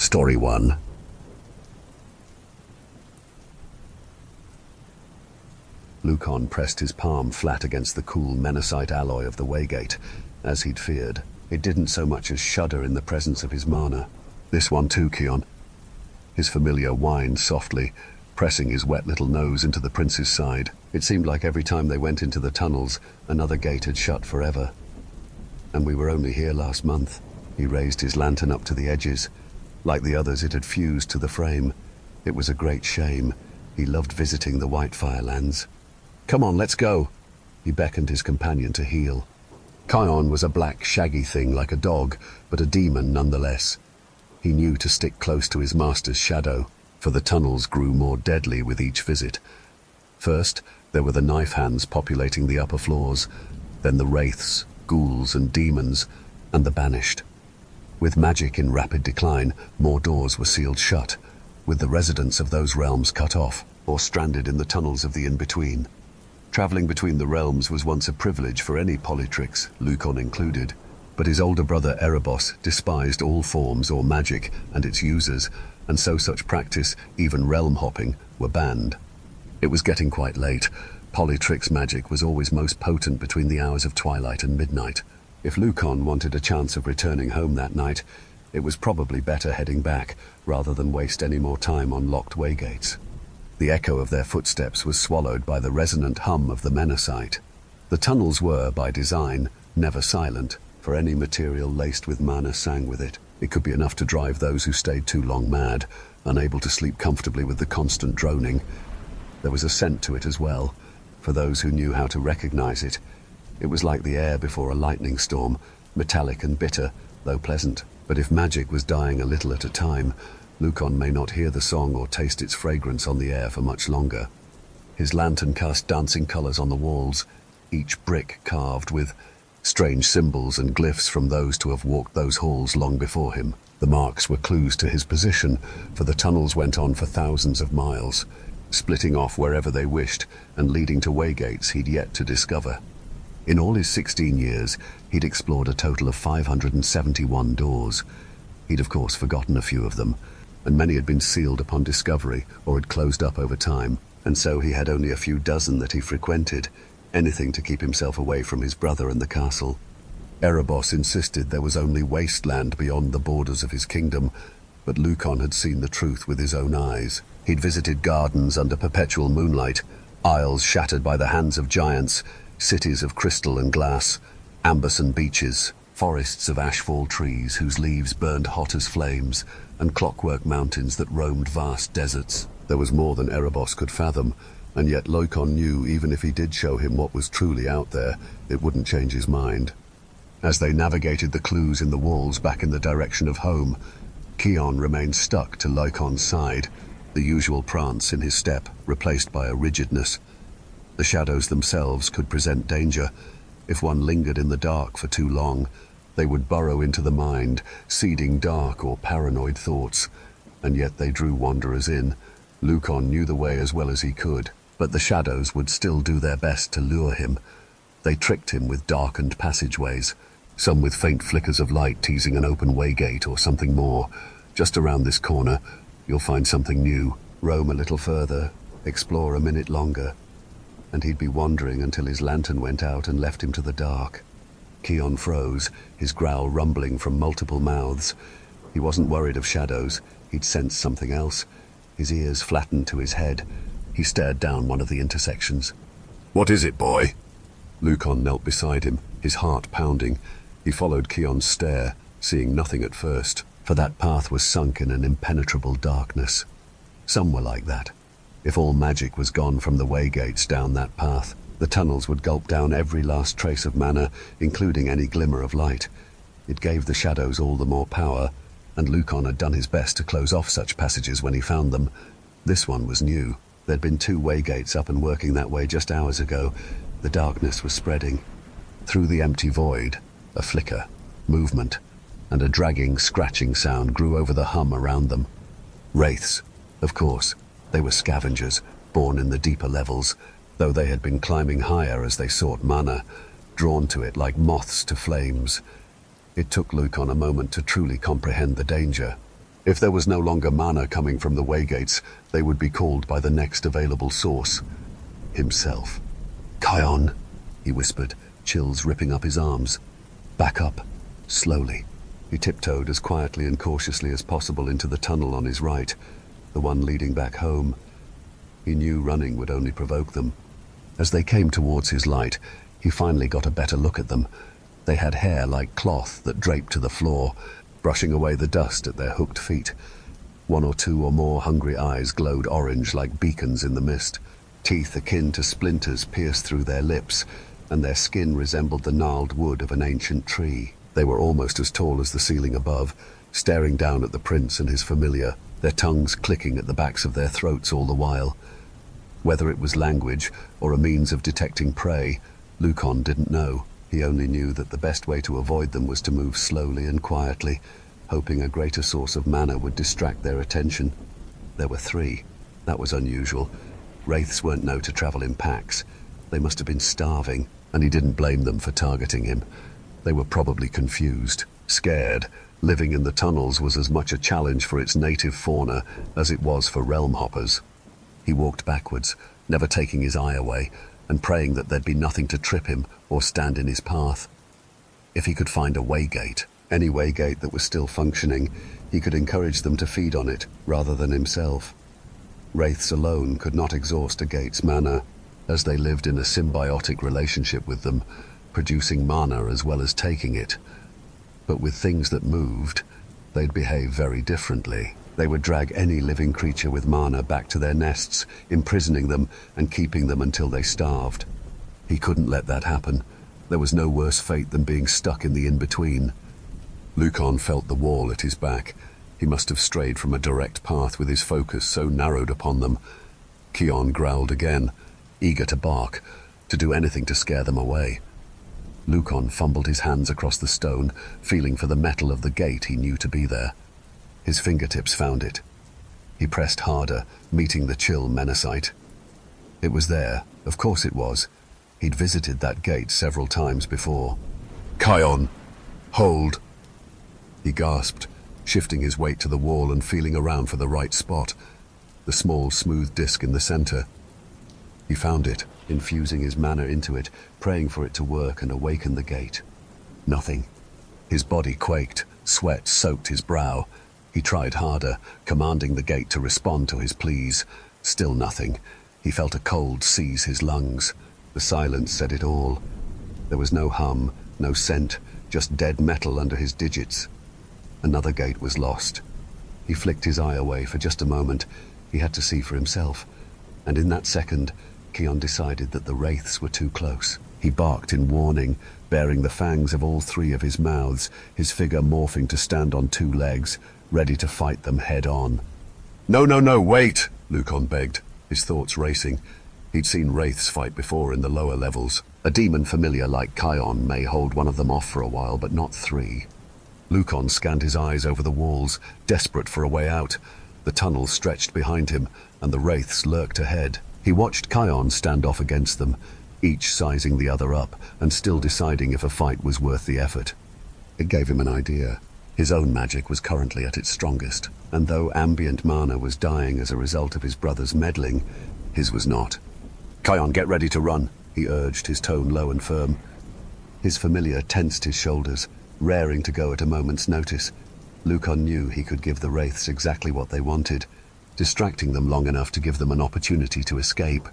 Story 1. Lucan pressed his palm flat against the cool menacite alloy of the waygate. As he'd feared, it didn't so much as shudder in the presence of his mana. This one too, Keon. His familiar whined softly, pressing his wet little nose into the prince's side. It seemed like every time they went into the tunnels, another gate had shut forever. And we were only here last month. He raised his lantern up to the edges. Like the others, it had fused to the frame. It was a great shame. He loved visiting the Whitefire lands. Come on, let's go. He beckoned his companion to heel. Kion was a black, shaggy thing like a dog, but a demon nonetheless. He knew to stick close to his master's shadow, for the tunnels grew more deadly with each visit. First, there were the knife hands populating the upper floors, then the wraiths, ghouls and demons, and the banished. With magic in rapid decline, more doors were sealed shut, with the residents of those realms cut off, or stranded in the tunnels of the in-between. Traveling between the realms was once a privilege for any polytrix, Lucan included, but his older brother Erebos despised all forms or magic and its users, and so such practice, even realm hopping, were banned. It was getting quite late. Polytrix magic was always most potent between the hours of twilight and midnight. If Lucan wanted a chance of returning home that night, it was probably better heading back, rather than waste any more time on locked waygates. The echo of their footsteps was swallowed by the resonant hum of the menacite. The tunnels were, by design, never silent, for any material laced with mana sang with it. It could be enough to drive those who stayed too long mad, unable to sleep comfortably with the constant droning. There was a scent to it as well, for those who knew how to recognize it. It was like the air before a lightning storm, metallic and bitter, though pleasant. But if magic was dying a little at a time, Lucan may not hear the song or taste its fragrance on the air for much longer. His lantern cast dancing colors on the walls, each brick carved with strange symbols and glyphs from those to have walked those halls long before him. The marks were clues to his position, for the tunnels went on for thousands of miles, splitting off wherever they wished and leading to waygates he'd yet to discover. In all his 16 years, he'd explored a total of 571 doors. He'd of course forgotten a few of them, and many had been sealed upon discovery or had closed up over time, and so he had only a few dozen that he frequented, anything to keep himself away from his brother and the castle. Erebos insisted there was only wasteland beyond the borders of his kingdom, but Lucan had seen the truth with his own eyes. He'd visited gardens under perpetual moonlight, isles shattered by the hands of giants, cities of crystal and glass, amberson beaches, forests of ashfall trees whose leaves burned hot as flames, and clockwork mountains that roamed vast deserts. There was more than Erebos could fathom, and yet Lucan knew even if he did show him what was truly out there, it wouldn't change his mind. As they navigated the clues in the walls back in the direction of home, Keon remained stuck to Lucan's side, the usual prance in his step replaced by a rigidness. The shadows themselves could present danger. If one lingered in the dark for too long, they would burrow into the mind, seeding dark or paranoid thoughts. And yet they drew wanderers in. Lucan knew the way as well as he could, but the shadows would still do their best to lure him. They tricked him with darkened passageways, some with faint flickers of light teasing an open waygate or something more. Just around this corner, you'll find something new. Roam a little further, explore a minute longer. And he'd be wandering until his lantern went out and left him to the dark. Keon froze, his growl rumbling from multiple mouths. He wasn't worried of shadows. He'd sensed something else. His ears flattened to his head. He stared down one of the intersections. "What is it, boy?" Lucan knelt beside him, his heart pounding. He followed Keon's stare, seeing nothing at first, for that path was sunk in an impenetrable darkness. Some were like that. If all magic was gone from the waygates down that path, the tunnels would gulp down every last trace of mana, including any glimmer of light. It gave the shadows all the more power, and Lucan had done his best to close off such passages when he found them. This one was new. There'd been 2 waygates up and working that way just hours ago. The darkness was spreading. Through the empty void, a flicker, movement, and a dragging, scratching sound grew over the hum around them. Wraiths, of course. They were scavengers, born in the deeper levels, though they had been climbing higher as they sought mana, drawn to it like moths to flames. It took Lucan a moment to truly comprehend the danger. If there was no longer mana coming from the waygates, they would be called by the next available source. Himself. "Kion," he whispered, chills ripping up his arms. "Back up." Slowly. He tiptoed as quietly and cautiously as possible into the tunnel on his right, the one leading back home. He knew running would only provoke them. As they came towards his light, he finally got a better look at them. They had hair like cloth that draped to the floor, brushing away the dust at their hooked feet. One or two or more hungry eyes glowed orange like beacons in the mist. Teeth akin to splinters pierced through their lips, and their skin resembled the gnarled wood of an ancient tree. They were almost as tall as the ceiling above, staring down at the prince and his familiar, their tongues clicking at the backs of their throats all the while. Whether it was language or a means of detecting prey, Lukon didn't know. He only knew that the best way to avoid them was to move slowly and quietly, hoping a greater source of mana would distract their attention. There were 3. That was unusual. Wraiths weren't known to travel in packs. They must have been starving, and he didn't blame them for targeting him. They were probably confused, scared. Living in the tunnels was as much a challenge for its native fauna as it was for realm hoppers. He walked backwards, never taking his eye away, and praying that there'd be nothing to trip him or stand in his path. If he could find a waygate, any waygate that was still functioning, he could encourage them to feed on it rather than himself. Wraiths alone could not exhaust a gate's mana, as they lived in a symbiotic relationship with them, producing mana as well as taking it. But with things that moved, they'd behave very differently. They would drag any living creature with mana back to their nests, imprisoning them and keeping them until they starved. He couldn't let that happen. There was no worse fate than being stuck in the in-between. Lukon felt the wall at his back. He must have strayed from a direct path with his focus so narrowed upon them. Kion growled again, eager to bark, to do anything to scare them away. Lukon fumbled his hands across the stone, feeling for the metal of the gate he knew to be there. His fingertips found it. He pressed harder, meeting the chill menacite. It was there. Of course it was. He'd visited that gate several times before. "Kion! Hold!" He gasped, shifting his weight to the wall and feeling around for the right spot, the small, smooth disc in the center. He found it, infusing his mana into it, praying for it to work and awaken the gate. Nothing. His body quaked, sweat soaked his brow. He tried harder, commanding the gate to respond to his pleas. Still nothing. He felt a cold seize his lungs. The silence said it all. There was no hum, no scent, just dead metal under his digits. Another gate was lost. He flicked his eye away for just a moment. He had to see for himself. And in that second, Kion decided that the wraiths were too close. He barked in warning, baring the fangs of all 3 of his mouths, his figure morphing to stand on 2 legs, ready to fight them head-on. No, wait!" Lukon begged, his thoughts racing. He'd seen wraiths fight before in the lower levels. A demon familiar like Kion may hold one of them off for a while, but not 3. Lukon scanned his eyes over the walls, desperate for a way out. The tunnel stretched behind him, and the wraiths lurked ahead. He watched Kion stand off against them, each sizing the other up, and still deciding if a fight was worth the effort. It gave him an idea. His own magic was currently at its strongest, and though ambient mana was dying as a result of his brother's meddling, his was not. "Kion, get ready to run," he urged, his tone low and firm. His familiar tensed his shoulders, raring to go at a moment's notice. Lukon knew he could give the wraiths exactly what they wanted, distracting them long enough to give them an opportunity to escape.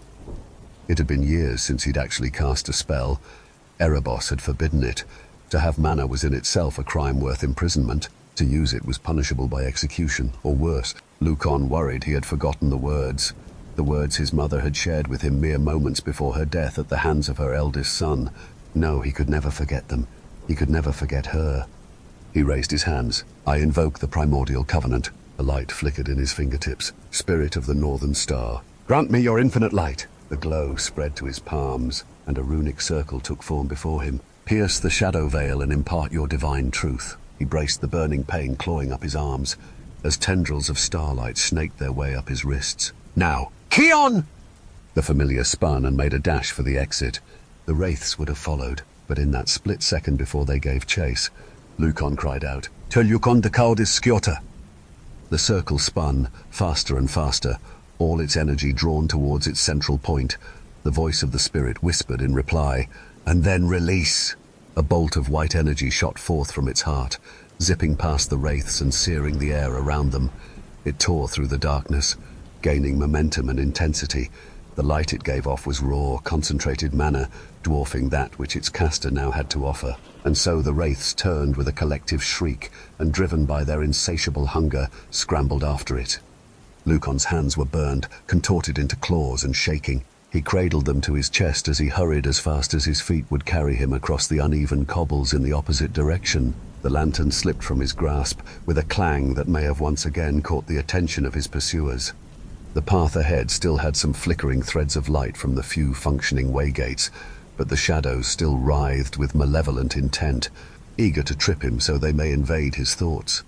It had been years since he'd actually cast a spell. Erebos had forbidden it. To have mana was in itself a crime worth imprisonment. To use it was punishable by execution, or worse. Lukon worried he had forgotten the words his mother had shared with him mere moments before her death at the hands of her eldest son. No, he could never forget them. He could never forget her. He raised his hands. "I invoke the primordial covenant." A light flickered in his fingertips. "Spirit of the northern star, grant me your infinite light." The glow spread to his palms, and a runic circle took form before him. "Pierce the shadow veil and impart your divine truth." He braced the burning pain clawing up his arms, as tendrils of starlight snaked their way up his wrists. "Now, Kion!" The familiar spun and made a dash for the exit. The wraiths would have followed, but in that split second before they gave chase, Lukon cried out, "Tel Yukon de Caudis Skiota!" The circle spun, faster and faster, all its energy drawn towards its central point. The voice of the spirit whispered in reply, "And then release!" A bolt of white energy shot forth from its heart, zipping past the wraiths and searing the air around them. It tore through the darkness, gaining momentum and intensity. The light it gave off was raw, concentrated mana, dwarfing that which its caster now had to offer. And so the wraiths turned with a collective shriek, and driven by their insatiable hunger, scrambled after it. Lucon's hands were burned, contorted into claws and shaking. He cradled them to his chest as he hurried as fast as his feet would carry him across the uneven cobbles in the opposite direction. The lantern slipped from his grasp with a clang that may have once again caught the attention of his pursuers. The path ahead still had some flickering threads of light from the few functioning waygates, but the shadows still writhed with malevolent intent, eager to trip him so they may invade his thoughts.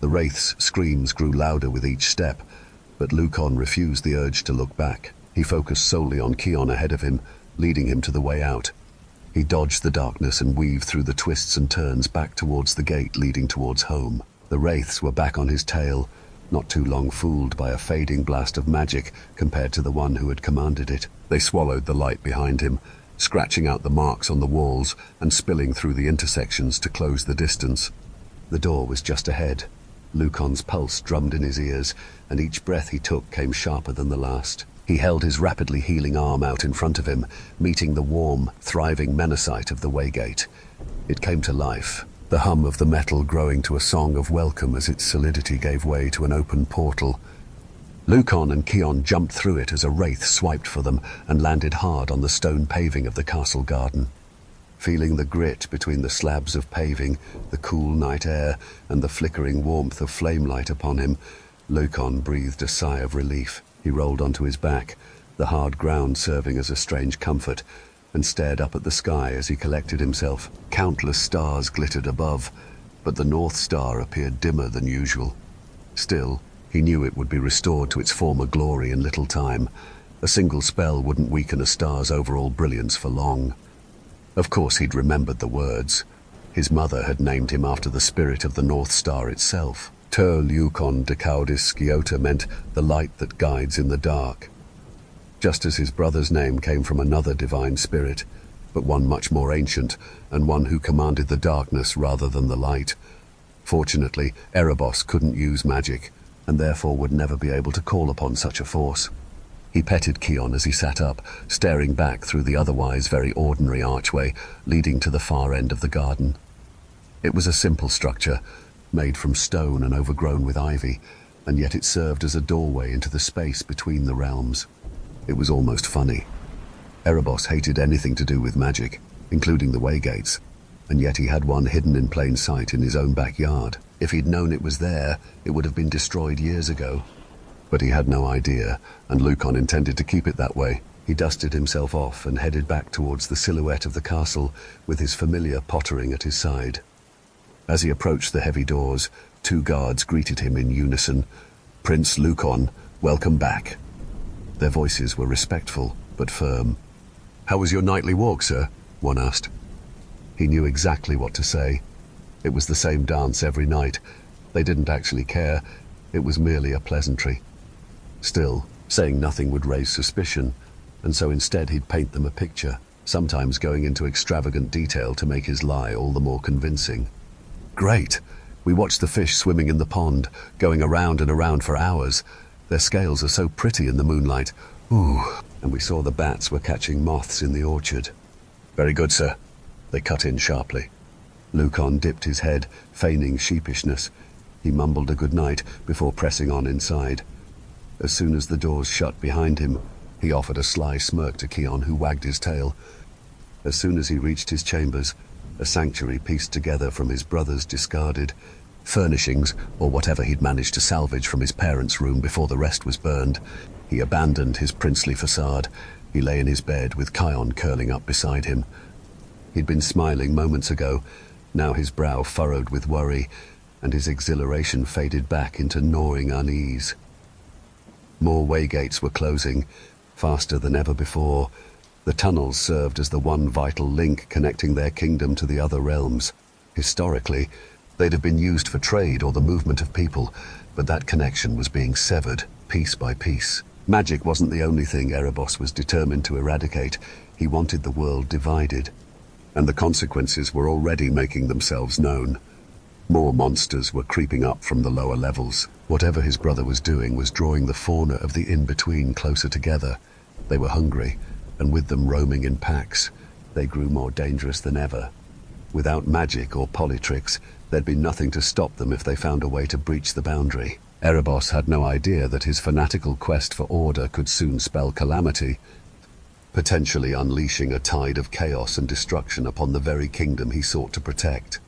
The wraith's screams grew louder with each step, but Lucon refused the urge to look back. He focused solely on Kion ahead of him, leading him to the way out. He dodged the darkness and weaved through the twists and turns back towards the gate leading towards home. The wraiths were back on his tail, not too long fooled by a fading blast of magic compared to the one who had commanded it. They swallowed the light behind him, scratching out the marks on the walls and spilling through the intersections to close the distance. The door was just ahead. Lucon's pulse drummed in his ears, and each breath he took came sharper than the last. He held his rapidly healing arm out in front of him, meeting the warm, thriving menacite of the waygate. It came to life, the hum of the metal growing to a song of welcome as its solidity gave way to an open portal. Lucon and Kion jumped through it as a wraith swiped for them and landed hard on the stone paving of the castle garden. Feeling the grit between the slabs of paving, the cool night air, and the flickering warmth of flame light upon him, Lucon breathed a sigh of relief. He rolled onto his back, the hard ground serving as a strange comfort, and stared up at the sky as he collected himself. Countless stars glittered above, but the North Star appeared dimmer than usual. Still, he knew it would be restored to its former glory in little time. A single spell wouldn't weaken a star's overall brilliance for long. Of course he'd remembered the words. His mother had named him after the spirit of the North Star itself. Ter Lucon de Caudis Sciota meant the light that guides in the dark. Just as his brother's name came from another divine spirit, but one much more ancient, and one who commanded the darkness rather than the light. Fortunately, Erebos couldn't use magic, and therefore would never be able to call upon such a force. He petted Kion as he sat up, staring back through the otherwise very ordinary archway leading to the far end of the garden. It was a simple structure, made from stone and overgrown with ivy, and yet it served as a doorway into the space between the realms. It was almost funny. Erebos hated anything to do with magic, including the waygates, and yet he had one hidden in plain sight in his own backyard. If he'd known it was there, it would have been destroyed years ago. But he had no idea, and Lucon intended to keep it that way. He dusted himself off and headed back towards the silhouette of the castle, with his familiar pottering at his side. As he approached the heavy doors, 2 guards greeted him in unison. "Prince Lucon, welcome back." Their voices were respectful, but firm. "How was your nightly walk, sir?" one asked. He knew exactly what to say. It was the same dance every night. They didn't actually care. It was merely a pleasantry. Still, saying nothing would raise suspicion, and so instead he'd paint them a picture, sometimes going into extravagant detail to make his lie all the more convincing. "Great! We watched the fish swimming in the pond, going around and around for hours. Their scales are so pretty in the moonlight. Ooh! And we saw the bats were catching moths in the orchard." "Very good, sir," they cut in sharply. Lucon dipped his head, feigning sheepishness. He mumbled a good night before pressing on inside. As soon as the doors shut behind him, he offered a sly smirk to Kion, who wagged his tail. As soon as he reached his chambers, a sanctuary pieced together from his brother's discarded furnishings, or whatever he'd managed to salvage from his parents' room before the rest was burned, he abandoned his princely facade. He lay in his bed with Kion curling up beside him. He'd been smiling moments ago, now his brow furrowed with worry, and his exhilaration faded back into gnawing unease. More waygates were closing, faster than ever before. The tunnels served as the one vital link connecting their kingdom to the other realms. Historically, They'd have been used for trade or the movement of people, but that connection was being severed, piece by piece. Magic wasn't the only thing Erebos was determined to eradicate. He wanted the world divided, and the consequences were already making themselves known. More monsters were creeping up from the lower levels. Whatever his brother was doing was drawing the fauna of the in-between closer together. They were hungry, and with them roaming in packs, they grew more dangerous than ever. Without magic or polytricks, there'd be nothing to stop them if they found a way to breach the boundary. Erebos had no idea that his fanatical quest for order could soon spell calamity, potentially unleashing a tide of chaos and destruction upon the very kingdom he sought to protect.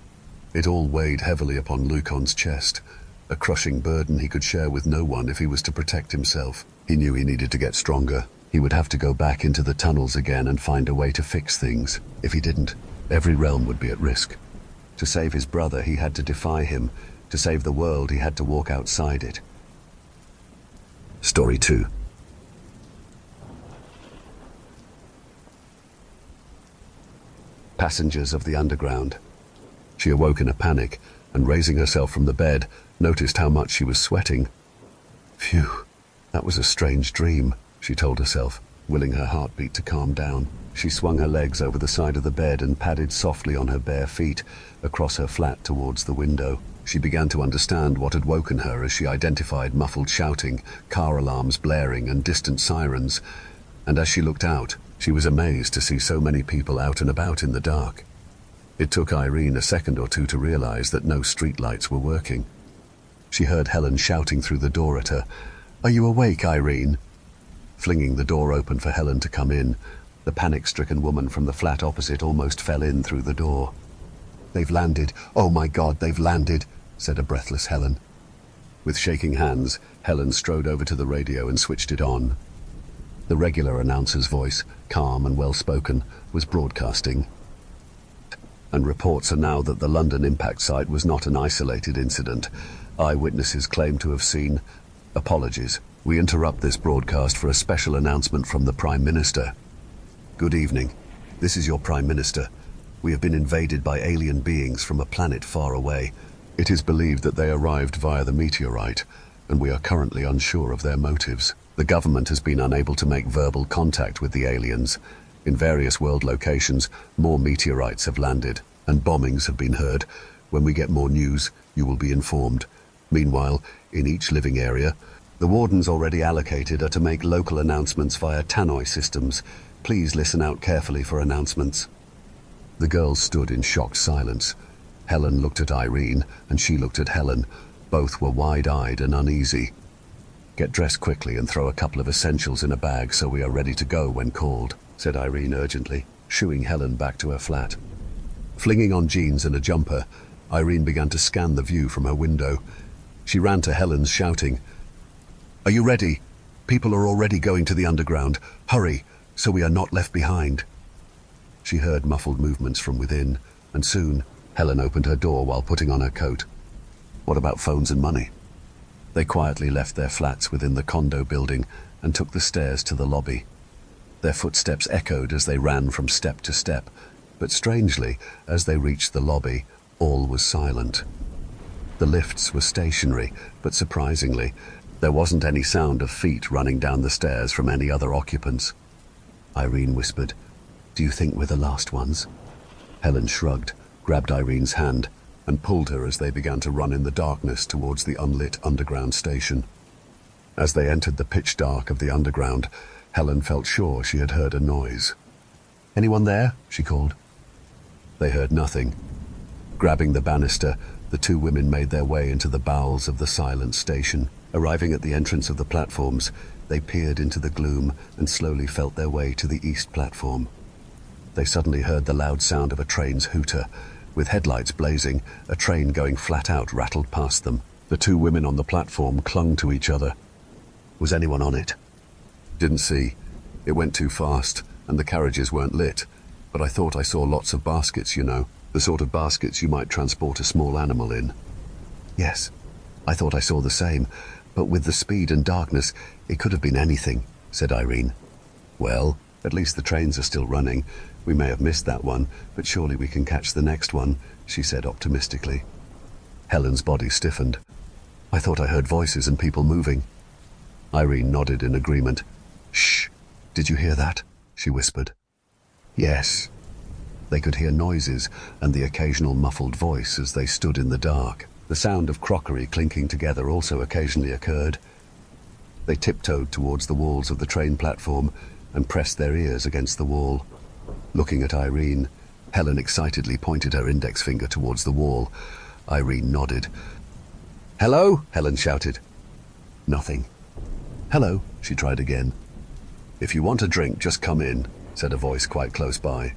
It all weighed heavily upon Lucon's chest, a crushing burden he could share with no one if he was to protect himself. He knew he needed to get stronger. He would have to go back into the tunnels again and find a way to fix things. If he didn't, every realm would be at risk. To save his brother, he had to defy him. To save the world, he had to walk outside it. Story 2. Passengers of the underground. She awoke in a panic, and raising herself from the bed, noticed how much she was sweating. Phew, that was a strange dream, she told herself, willing her heartbeat to calm down. She swung her legs over the side of the bed and padded softly on her bare feet across her flat towards the window. She began to understand what had woken her as she identified muffled shouting, car alarms blaring, and distant sirens. And as she looked out, she was amazed to see so many people out and about in the dark. It took Irene a second or two to realize that no streetlights were working. She heard Helen shouting through the door at her, "Are you awake, Irene?" Flinging the door open for Helen to come in, the panic-stricken woman from the flat opposite almost fell in through the door. "They've landed. Oh my God, they've landed," said a breathless Helen. With shaking hands, Helen strode over to the radio and switched it on. The regular announcer's voice, calm and well-spoken, was broadcasting. And reports are now that the London impact site was not an isolated incident. Eyewitnesses claim to have seen... Apologies. We interrupt this broadcast for a special announcement from the Prime Minister. Good evening. This is your Prime Minister. We have been invaded by alien beings from a planet far away. It is believed that they arrived via the meteorite, and we are currently unsure of their motives. The government has been unable to make verbal contact with the aliens. In various world locations, more meteorites have landed, and bombings have been heard. When we get more news, you will be informed. Meanwhile, in each living area, the wardens already allocated are to make local announcements via tannoy systems. Please listen out carefully for announcements. The girls stood in shocked silence. Helen looked at Irene, and she looked at Helen. Both were wide-eyed and uneasy. "Get dressed quickly and throw a couple of essentials in a bag so we are ready to go when called," said Irene urgently, shooing Helen back to her flat. Flinging on jeans and a jumper, Irene began to scan the view from her window. She ran to Helen's, shouting, "Are you ready? People are already going to the underground. Hurry, so we are not left behind." She heard muffled movements from within, and soon Helen opened her door while putting on her coat. "What about phones and money?" They quietly left their flats within the condo building and took the stairs to the lobby. Their footsteps echoed as they ran from step to step, but strangely, as they reached the lobby, all was silent. The lifts were stationary, but surprisingly, there wasn't any sound of feet running down the stairs from any other occupants. Irene whispered, "Do you think we're the last ones?" Helen shrugged, grabbed Irene's hand, and pulled her as they began to run in the darkness towards the unlit underground station. As they entered the pitch dark of the underground, Helen felt sure she had heard a noise. "Anyone there?" she called. They heard nothing. Grabbing the banister, the two women made their way into the bowels of the silent station. Arriving at the entrance of the platforms, they peered into the gloom and slowly felt their way to the east platform. They suddenly heard the loud sound of a train's hooter. With headlights blazing, a train going flat out rattled past them. The two women on the platform clung to each other. "Was anyone on it?" "Didn't see. It went too fast, and the carriages weren't lit. But I thought I saw lots of baskets, you know, the sort of baskets you might transport a small animal in." "Yes, I thought I saw the same, but with the speed and darkness, it could have been anything," said Irene. "Well, at least the trains are still running. We may have missed that one, but surely we can catch the next one," she said optimistically. Helen's body stiffened. I thought I heard voices and people moving. Irene nodded in agreement. Shh! Did you hear that? She whispered. Yes. They could hear noises and the occasional muffled voice as they stood in the dark. The sound of crockery clinking together also occasionally occurred. They tiptoed towards the walls of the train platform and pressed their ears against the wall. Looking at Irene, Helen excitedly pointed her index finger towards the wall. Irene nodded. Hello? Helen shouted. Nothing. Hello, she tried again. If you want a drink, just come in, said a voice quite close by.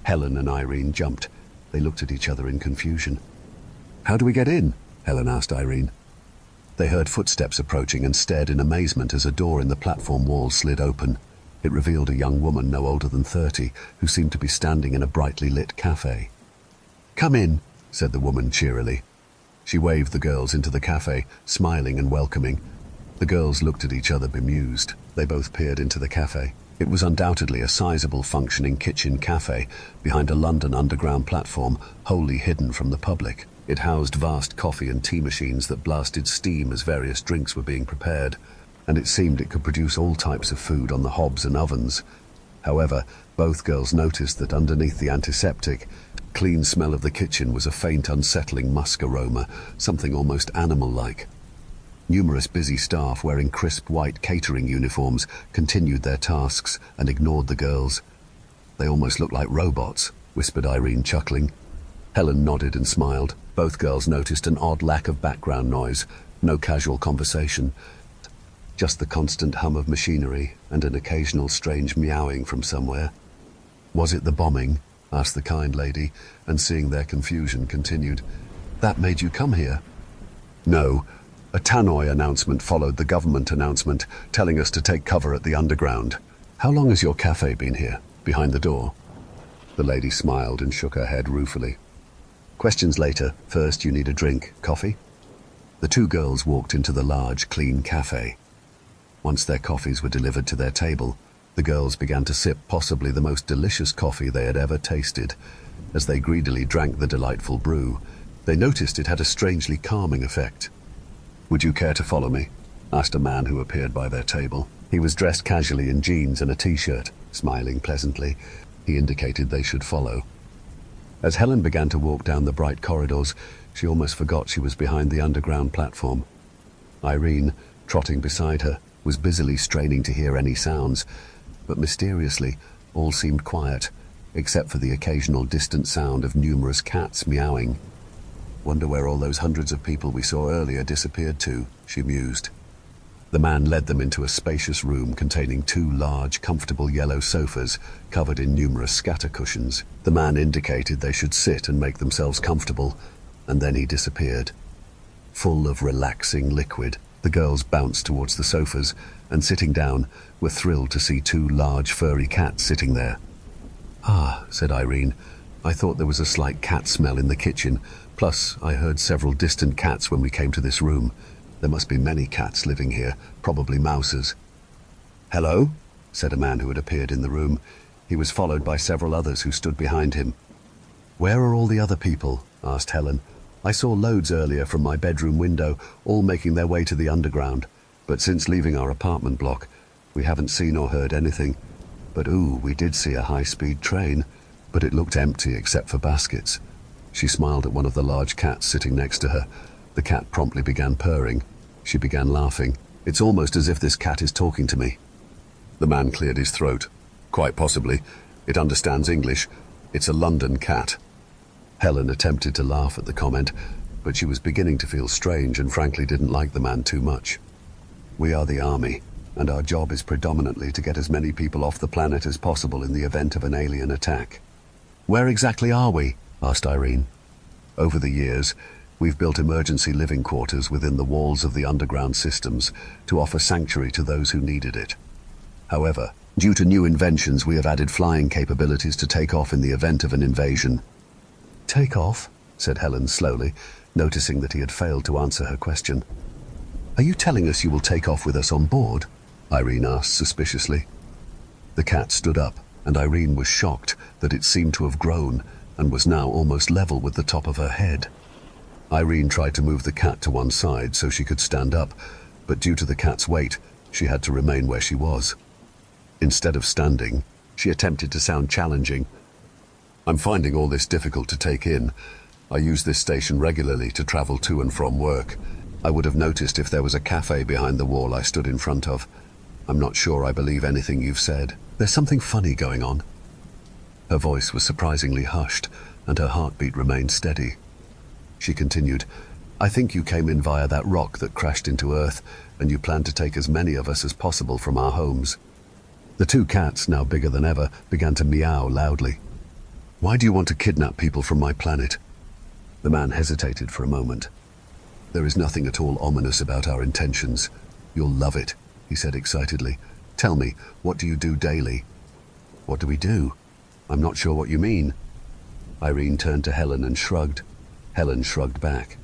Helen and Irene jumped. They looked at each other in confusion. How do we get in? Helen asked Irene. They heard footsteps approaching and stared in amazement as a door in the platform wall slid open. It revealed a young woman no older than 30 who seemed to be standing in a brightly lit cafe. Come in, said the woman cheerily. She waved the girls into the cafe, smiling and welcoming. The girls looked at each other bemused. They both peered into the cafe. It was undoubtedly a sizable functioning kitchen cafe behind a London underground platform wholly hidden from the public. It housed vast coffee and tea machines that blasted steam as various drinks were being prepared, and it seemed it could produce all types of food on the hobs and ovens. However, both girls noticed that underneath the antiseptic, clean smell of the kitchen was a faint, unsettling musk aroma, something almost animal-like. Numerous busy staff wearing crisp white catering uniforms continued their tasks and ignored the girls. They almost looked like robots, whispered Irene, chuckling. Helen nodded and smiled. Both girls noticed an odd lack of background noise, no casual conversation, just the constant hum of machinery and an occasional strange meowing from somewhere. Was it the bombing? Asked the kind lady, and seeing their confusion continued. That made you come here? No. A tannoy announcement followed the government announcement, telling us to take cover at the underground. How long has your cafe been here? Behind the door? The lady smiled and shook her head ruefully. Questions later. First, you need a drink. Coffee? The two girls walked into the large, clean cafe. Once their coffees were delivered to their table, the girls began to sip possibly the most delicious coffee they had ever tasted. As they greedily drank the delightful brew, they noticed it had a strangely calming effect. Would you care to follow me? Asked a man who appeared by their table. He was dressed casually in jeans and a t-shirt. Smiling pleasantly, he indicated they should follow. As Helen began to walk down the bright corridors, she almost forgot she was behind the underground platform. Irene, trotting beside her, was busily straining to hear any sounds, but mysteriously, all seemed quiet, except for the occasional distant sound of numerous cats meowing. Wonder where all those hundreds of people we saw earlier disappeared to, she mused. The man led them into a spacious room containing two large, comfortable yellow sofas covered in numerous scatter cushions. The man indicated they should sit and make themselves comfortable, and then he disappeared. Full of relaxing liquid, the girls bounced towards the sofas and, sitting down, were thrilled to see two large furry cats sitting there. Ah, said Irene, I thought there was a slight cat smell in the kitchen. Plus, I heard several distant cats when we came to this room. There must be many cats living here, probably mouses. Hello, said a man who had appeared in the room. He was followed by several others who stood behind him. Where are all the other people? Asked Helen. I saw loads earlier from my bedroom window, all making their way to the underground. But since leaving our apartment block, we haven't seen or heard anything. But we did see a high-speed train, but it looked empty except for baskets. She smiled at one of the large cats sitting next to her. The cat promptly began purring. She began laughing. It's almost as if this cat is talking to me. The man cleared his throat. Quite possibly. It understands English. It's a London cat. Helen attempted to laugh at the comment, but she was beginning to feel strange and frankly didn't like the man too much. We are the army, and our job is predominantly to get as many people off the planet as possible in the event of an alien attack. Where exactly are we? Asked Irene. Over the years, we've built emergency living quarters within the walls of the underground systems to offer sanctuary to those who needed it. However, due to new inventions, we have added flying capabilities to take off in the event of an invasion. Take off? Said Helen slowly, noticing that he had failed to answer her question. Are you telling us you will take off with us on board? Irene asked suspiciously. The cat stood up, and Irene was shocked that it seemed to have grown and was now almost level with the top of her head. Irene tried to move the cat to one side so she could stand up, but due to the cat's weight, she had to remain where she was. Instead of standing, she attempted to sound challenging. "I'm finding all this difficult to take in. I use this station regularly to travel to and from work. I would have noticed if there was a cafe behind the wall I stood in front of. I'm not sure I believe anything you've said. There's something funny going on." Her voice was surprisingly hushed, and her heartbeat remained steady. She continued, "I think you came in via that rock that crashed into Earth, and you planned to take as many of us as possible from our homes." The two cats, now bigger than ever, began to meow loudly. "Why do you want to kidnap people from my planet?" The man hesitated for a moment. "There is nothing at all ominous about our intentions. You'll love it," he said excitedly. "Tell me, what do you do daily?" "What do we do? I'm not sure what you mean." Irene turned to Helen and shrugged. Helen shrugged back.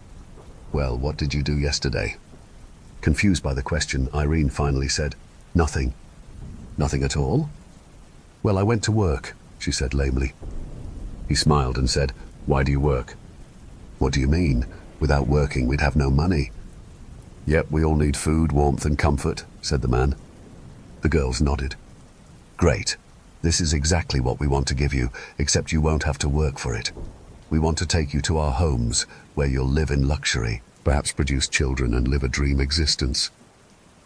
"Well, what did you do yesterday?" Confused by the question, Irene finally said, "Nothing." "Nothing at all?" "Well, I went to work," she said lamely. He smiled and said, "Why do you work?" "What do you mean? Without working, we'd have no money." "Yep, we all need food, warmth and comfort," said the man. The girls nodded. "Great. This is exactly what we want to give you, except you won't have to work for it. We want to take you to our homes, where you'll live in luxury, perhaps produce children and live a dream existence."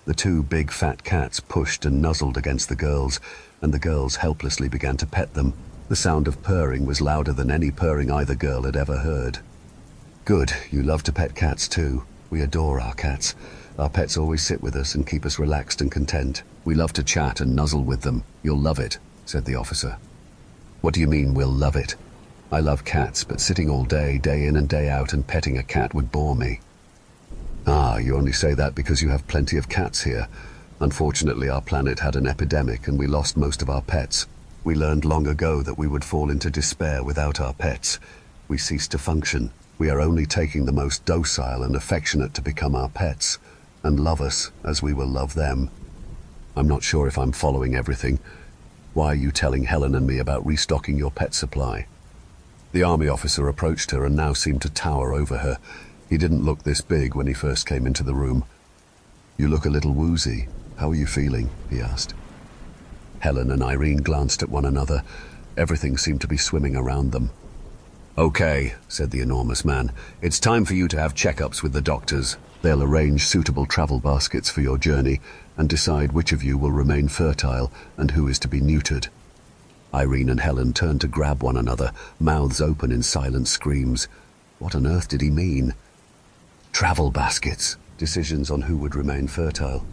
The two big fat cats pushed and nuzzled against the girls, and the girls helplessly began to pet them. The sound of purring was louder than any purring either girl had ever heard. "Good, you love to pet cats too. We adore our cats. Our pets always sit with us and keep us relaxed and content. We love to chat and nuzzle with them. You'll love it," said the officer. "What do you mean, we'll love it? I love cats, but sitting all day, day in and day out, and petting a cat would bore me." "Ah, you only say that because you have plenty of cats here. Unfortunately, our planet had an epidemic and we lost most of our pets. We learned long ago that we would fall into despair without our pets. We ceased to function. We are only taking the most docile and affectionate to become our pets, and love us as we will love them." "I'm not sure if I'm following everything. Why are you telling Helen and me about restocking your pet supply?" The army officer approached her and now seemed to tower over her. He didn't look this big when he first came into the room. "You look a little woozy. How are you feeling?" he asked. Helen and Irene glanced at one another. Everything seemed to be swimming around them. "Okay," said the enormous man. "It's time for you to have checkups with the doctors. They'll arrange suitable travel baskets for your journey and decide which of you will remain fertile and who is to be neutered." Irene and Helen turned to grab one another, mouths open in silent screams. What on earth did he mean? Travel baskets, decisions on who would remain fertile.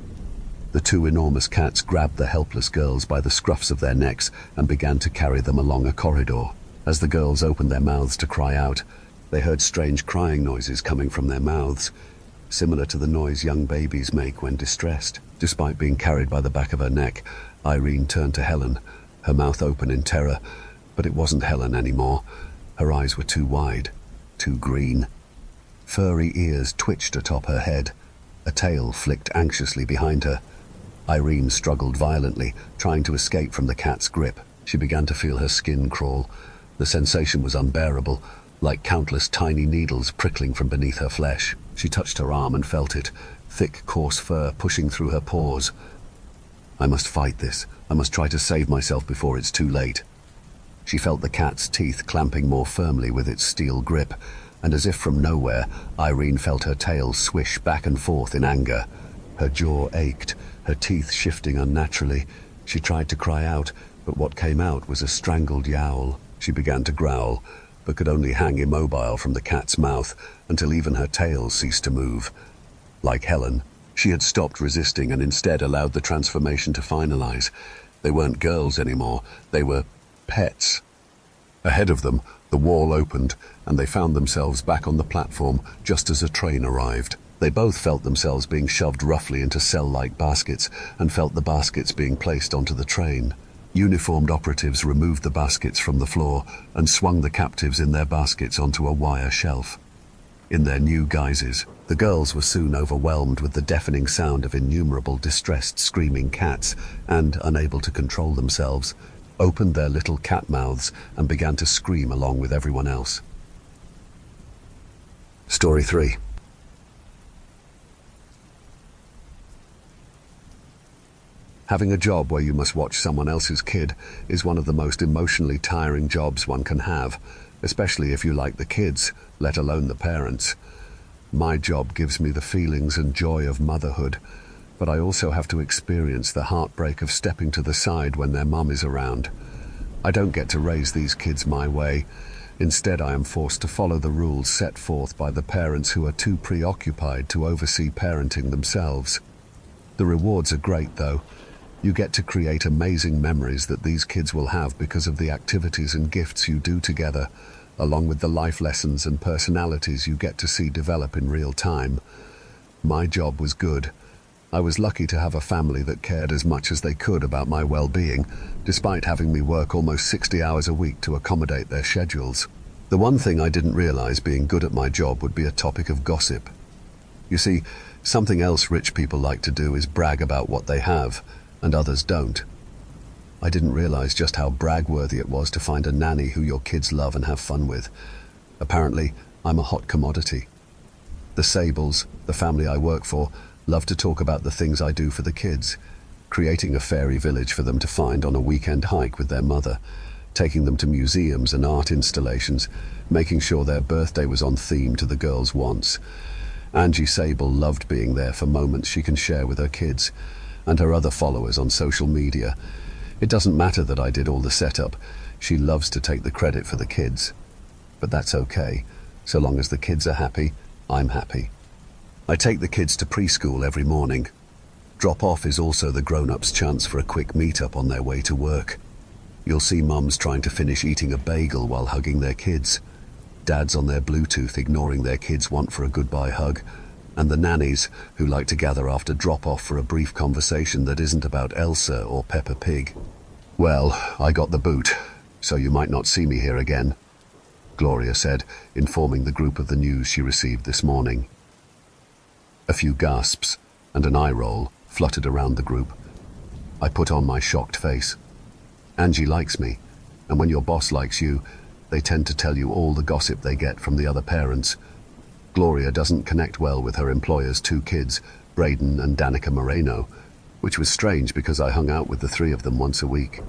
The two enormous cats grabbed the helpless girls by the scruffs of their necks and began to carry them along a corridor. As the girls opened their mouths to cry out, they heard strange crying noises coming from their mouths, similar to the noise young babies make when distressed. Despite being carried by the back of her neck, Irene turned to Helen, her mouth open in terror, but it wasn't Helen anymore. Her eyes were too wide, too green. Furry ears twitched atop her head. A tail flicked anxiously behind her. Irene struggled violently, trying to escape from the cat's grip. She began to feel her skin crawl. The sensation was unbearable, like countless tiny needles prickling from beneath her flesh. She touched her arm and felt it, thick, coarse fur pushing through her pores. "I must fight this. I must try to save myself before it's too late." She felt the cat's teeth clamping more firmly with its steel grip, and as if from nowhere, Irene felt her tail swish back and forth in anger. Her jaw ached, her teeth shifting unnaturally. She tried to cry out, but what came out was a strangled yowl. She began to growl, but could only hang immobile from the cat's mouth until even her tail ceased to move. Like Helen, she had stopped resisting and instead allowed the transformation to finalize. They weren't girls anymore, they were pets. Ahead of them, the wall opened, and they found themselves back on the platform just as a train arrived. They both felt themselves being shoved roughly into cell-like baskets and felt the baskets being placed onto the train. Uniformed operatives removed the baskets from the floor and swung the captives in their baskets onto a wire shelf. In their new guises, the girls were soon overwhelmed with the deafening sound of innumerable distressed screaming cats and, unable to control themselves, opened their little cat mouths and began to scream along with everyone else. Story 3. Having a job where you must watch someone else's kid is one of the most emotionally tiring jobs one can have, especially if you like the kids, let alone the parents. My job gives me the feelings and joy of motherhood, but I also have to experience the heartbreak of stepping to the side when their mum is around. I don't get to raise these kids my way. Instead, I am forced to follow the rules set forth by the parents who are too preoccupied to oversee parenting themselves. The rewards are great, though. You get to create amazing memories that these kids will have because of the activities and gifts you do together, along with the life lessons and personalities you get to see develop in real time. My job was good. I was lucky to have a family that cared as much as they could about my well-being, despite having me work almost 60 hours a week to accommodate their schedules. The one thing I didn't realize being good at my job would be a topic of gossip. You see, something else rich people like to do is brag about what they have, and others don't. I didn't realize just how brag-worthy it was to find a nanny who your kids love and have fun with. Apparently, I'm a hot commodity. The Sables, the family I work for, love to talk about the things I do for the kids, creating a fairy village for them to find on a weekend hike with their mother, taking them to museums and art installations, making sure their birthday was on theme to the girls' wants. Angie Sable loved being there for moments she can share with her kids and her other followers on social media. It doesn't matter that I did all the setup. She loves to take the credit for the kids. But that's okay. So long as the kids are happy, I'm happy. I take the kids to preschool every morning. Drop-off is also the grown-ups' chance for a quick meet-up on their way to work. You'll see mums trying to finish eating a bagel while hugging their kids, dads on their Bluetooth ignoring their kids' want for a goodbye hug, and the nannies who like to gather after drop-off for a brief conversation that isn't about Elsa or Peppa Pig. Well, I got the boot, so you might not see me here again, Gloria said, informing the group of the news she received this morning. A few gasps and an eye roll fluttered around the group. I put on my shocked face. Angie likes me, and when your boss likes you, they tend to tell you all the gossip they get from the other parents. Gloria doesn't connect well with her employer's two kids, Braden and Danica Moreno, which was strange because I hung out with the three of them once a week.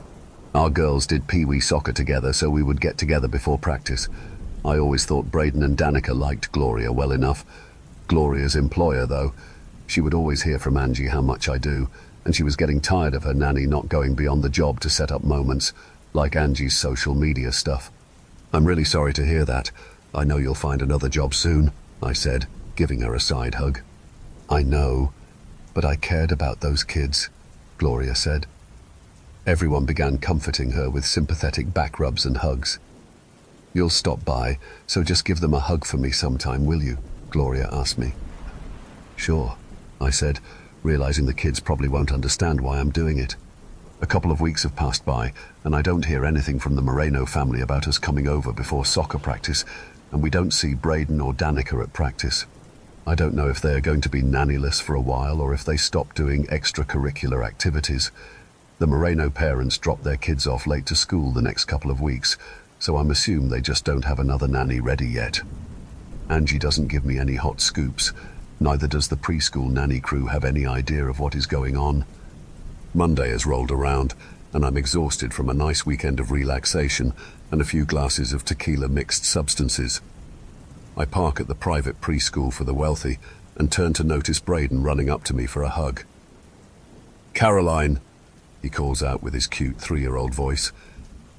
Our girls did pee-wee soccer together, so we would get together before practice. I always thought Braden and Danica liked Gloria well enough. Gloria's employer, though, she would always hear from Angie how much I do, and she was getting tired of her nanny not going beyond the job to set up moments, like Angie's social media stuff. I'm really sorry to hear that. I know you'll find another job soon, I said, giving her a side hug. I know, but I cared about those kids, Gloria said. Everyone began comforting her with sympathetic back rubs and hugs. You'll stop by, so just give them a hug for me sometime, will you? Gloria asked me. Sure, I said, realizing the kids probably won't understand why I'm doing it. A couple of weeks have passed by, and I don't hear anything from the Moreno family about us coming over before soccer practice, and we don't see Braden or Danica at practice. I don't know if they're going to be nannyless for a while or if they stop doing extracurricular activities. The Moreno parents drop their kids off late to school the next couple of weeks, so I'm assuming they just don't have another nanny ready yet. Angie doesn't give me any hot scoops. Neither does the preschool nanny crew have any idea of what is going on. Monday has rolled around, and I'm exhausted from a nice weekend of relaxation and a few glasses of tequila mixed substances. I park at the private preschool for the wealthy and turn to notice Braden running up to me for a hug. Caroline, he calls out with his cute 3-year-old voice.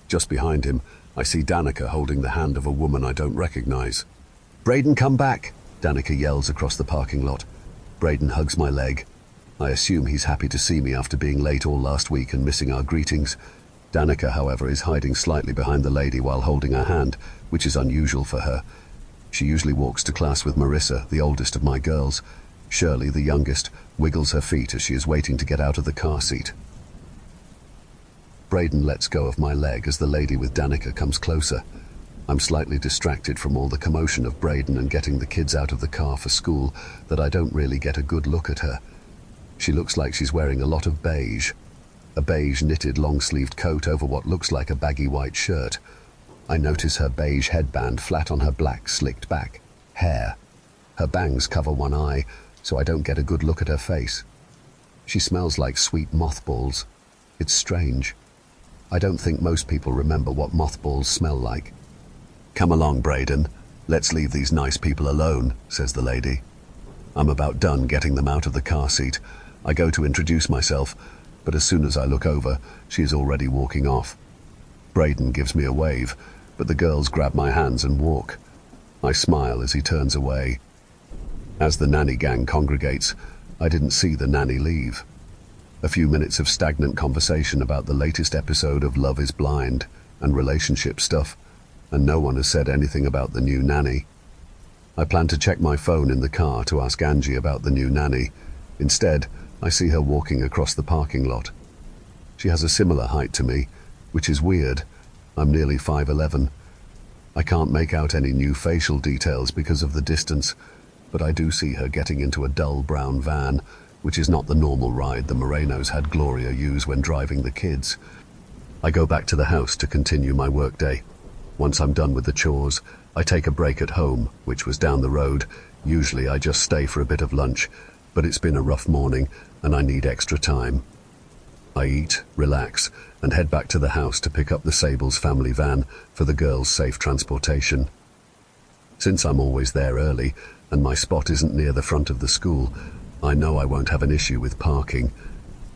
Just behind him, I see Danica holding the hand of a woman I don't recognize. Braden, come back, Danica yells across the parking lot. Braden hugs my leg. I assume he's happy to see me after being late all last week and missing our greetings. Danica, however, is hiding slightly behind the lady while holding her hand, which is unusual for her. She usually walks to class with Marissa, the oldest of my girls. Shirley, the youngest, wiggles her feet as she is waiting to get out of the car seat. Braden lets go of my leg as the lady with Danica comes closer. I'm slightly distracted from all the commotion of Braden and getting the kids out of the car for school that I don't really get a good look at her. She looks like she's wearing a lot of beige. A beige knitted long-sleeved coat over what looks like a baggy white shirt. I notice her beige headband flat on her black slicked back hair. Her bangs cover one eye, so I don't get a good look at her face. She smells like sweet mothballs. It's strange. I don't think most people remember what mothballs smell like. "Come along, Braden. Let's leave these nice people alone," says the lady. I'm about done getting them out of the car seat. I go to introduce myself, but as soon as I look over, she is already walking off. Braden gives me a wave, but the girls grab my hands and walk. I smile as he turns away. As the nanny gang congregates, I didn't see the nanny leave. A few minutes of stagnant conversation about the latest episode of Love is Blind and relationship stuff, and no one has said anything about the new nanny. I plan to check my phone in the car to ask Angie about the new nanny. Instead, I see her walking across the parking lot. She has a similar height to me, which is weird. I'm nearly 5'11". I can't make out any new facial details because of the distance, but I do see her getting into a dull brown van, which is not the normal ride the Morenos had Gloria use when driving the kids. I go back to the house to continue my workday. Once I'm done with the chores, I take a break at home, which was down the road. Usually I just stay for a bit of lunch, but it's been a rough morning and I need extra time. I eat, relax, and head back to the house to pick up the Sables family van for the girls' safe transportation. Since I'm always there early, and my spot isn't near the front of the school, I know I won't have an issue with parking.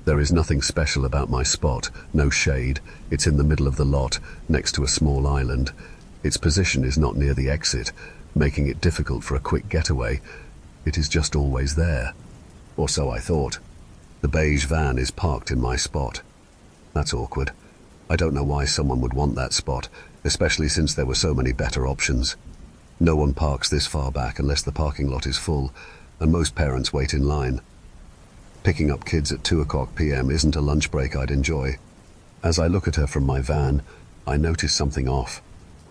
There is nothing special about my spot, no shade. It's in the middle of the lot, next to a small island. Its position is not near the exit, making it difficult for a quick getaway. It is just always there. Or so I thought. The beige van is parked in my spot. That's awkward. I don't know why someone would want that spot, especially since there were so many better options. No one parks this far back unless the parking lot is full, and most parents wait in line. Picking up kids at 2:00 p.m. isn't a lunch break I'd enjoy. As I look at her from my van, I notice something off.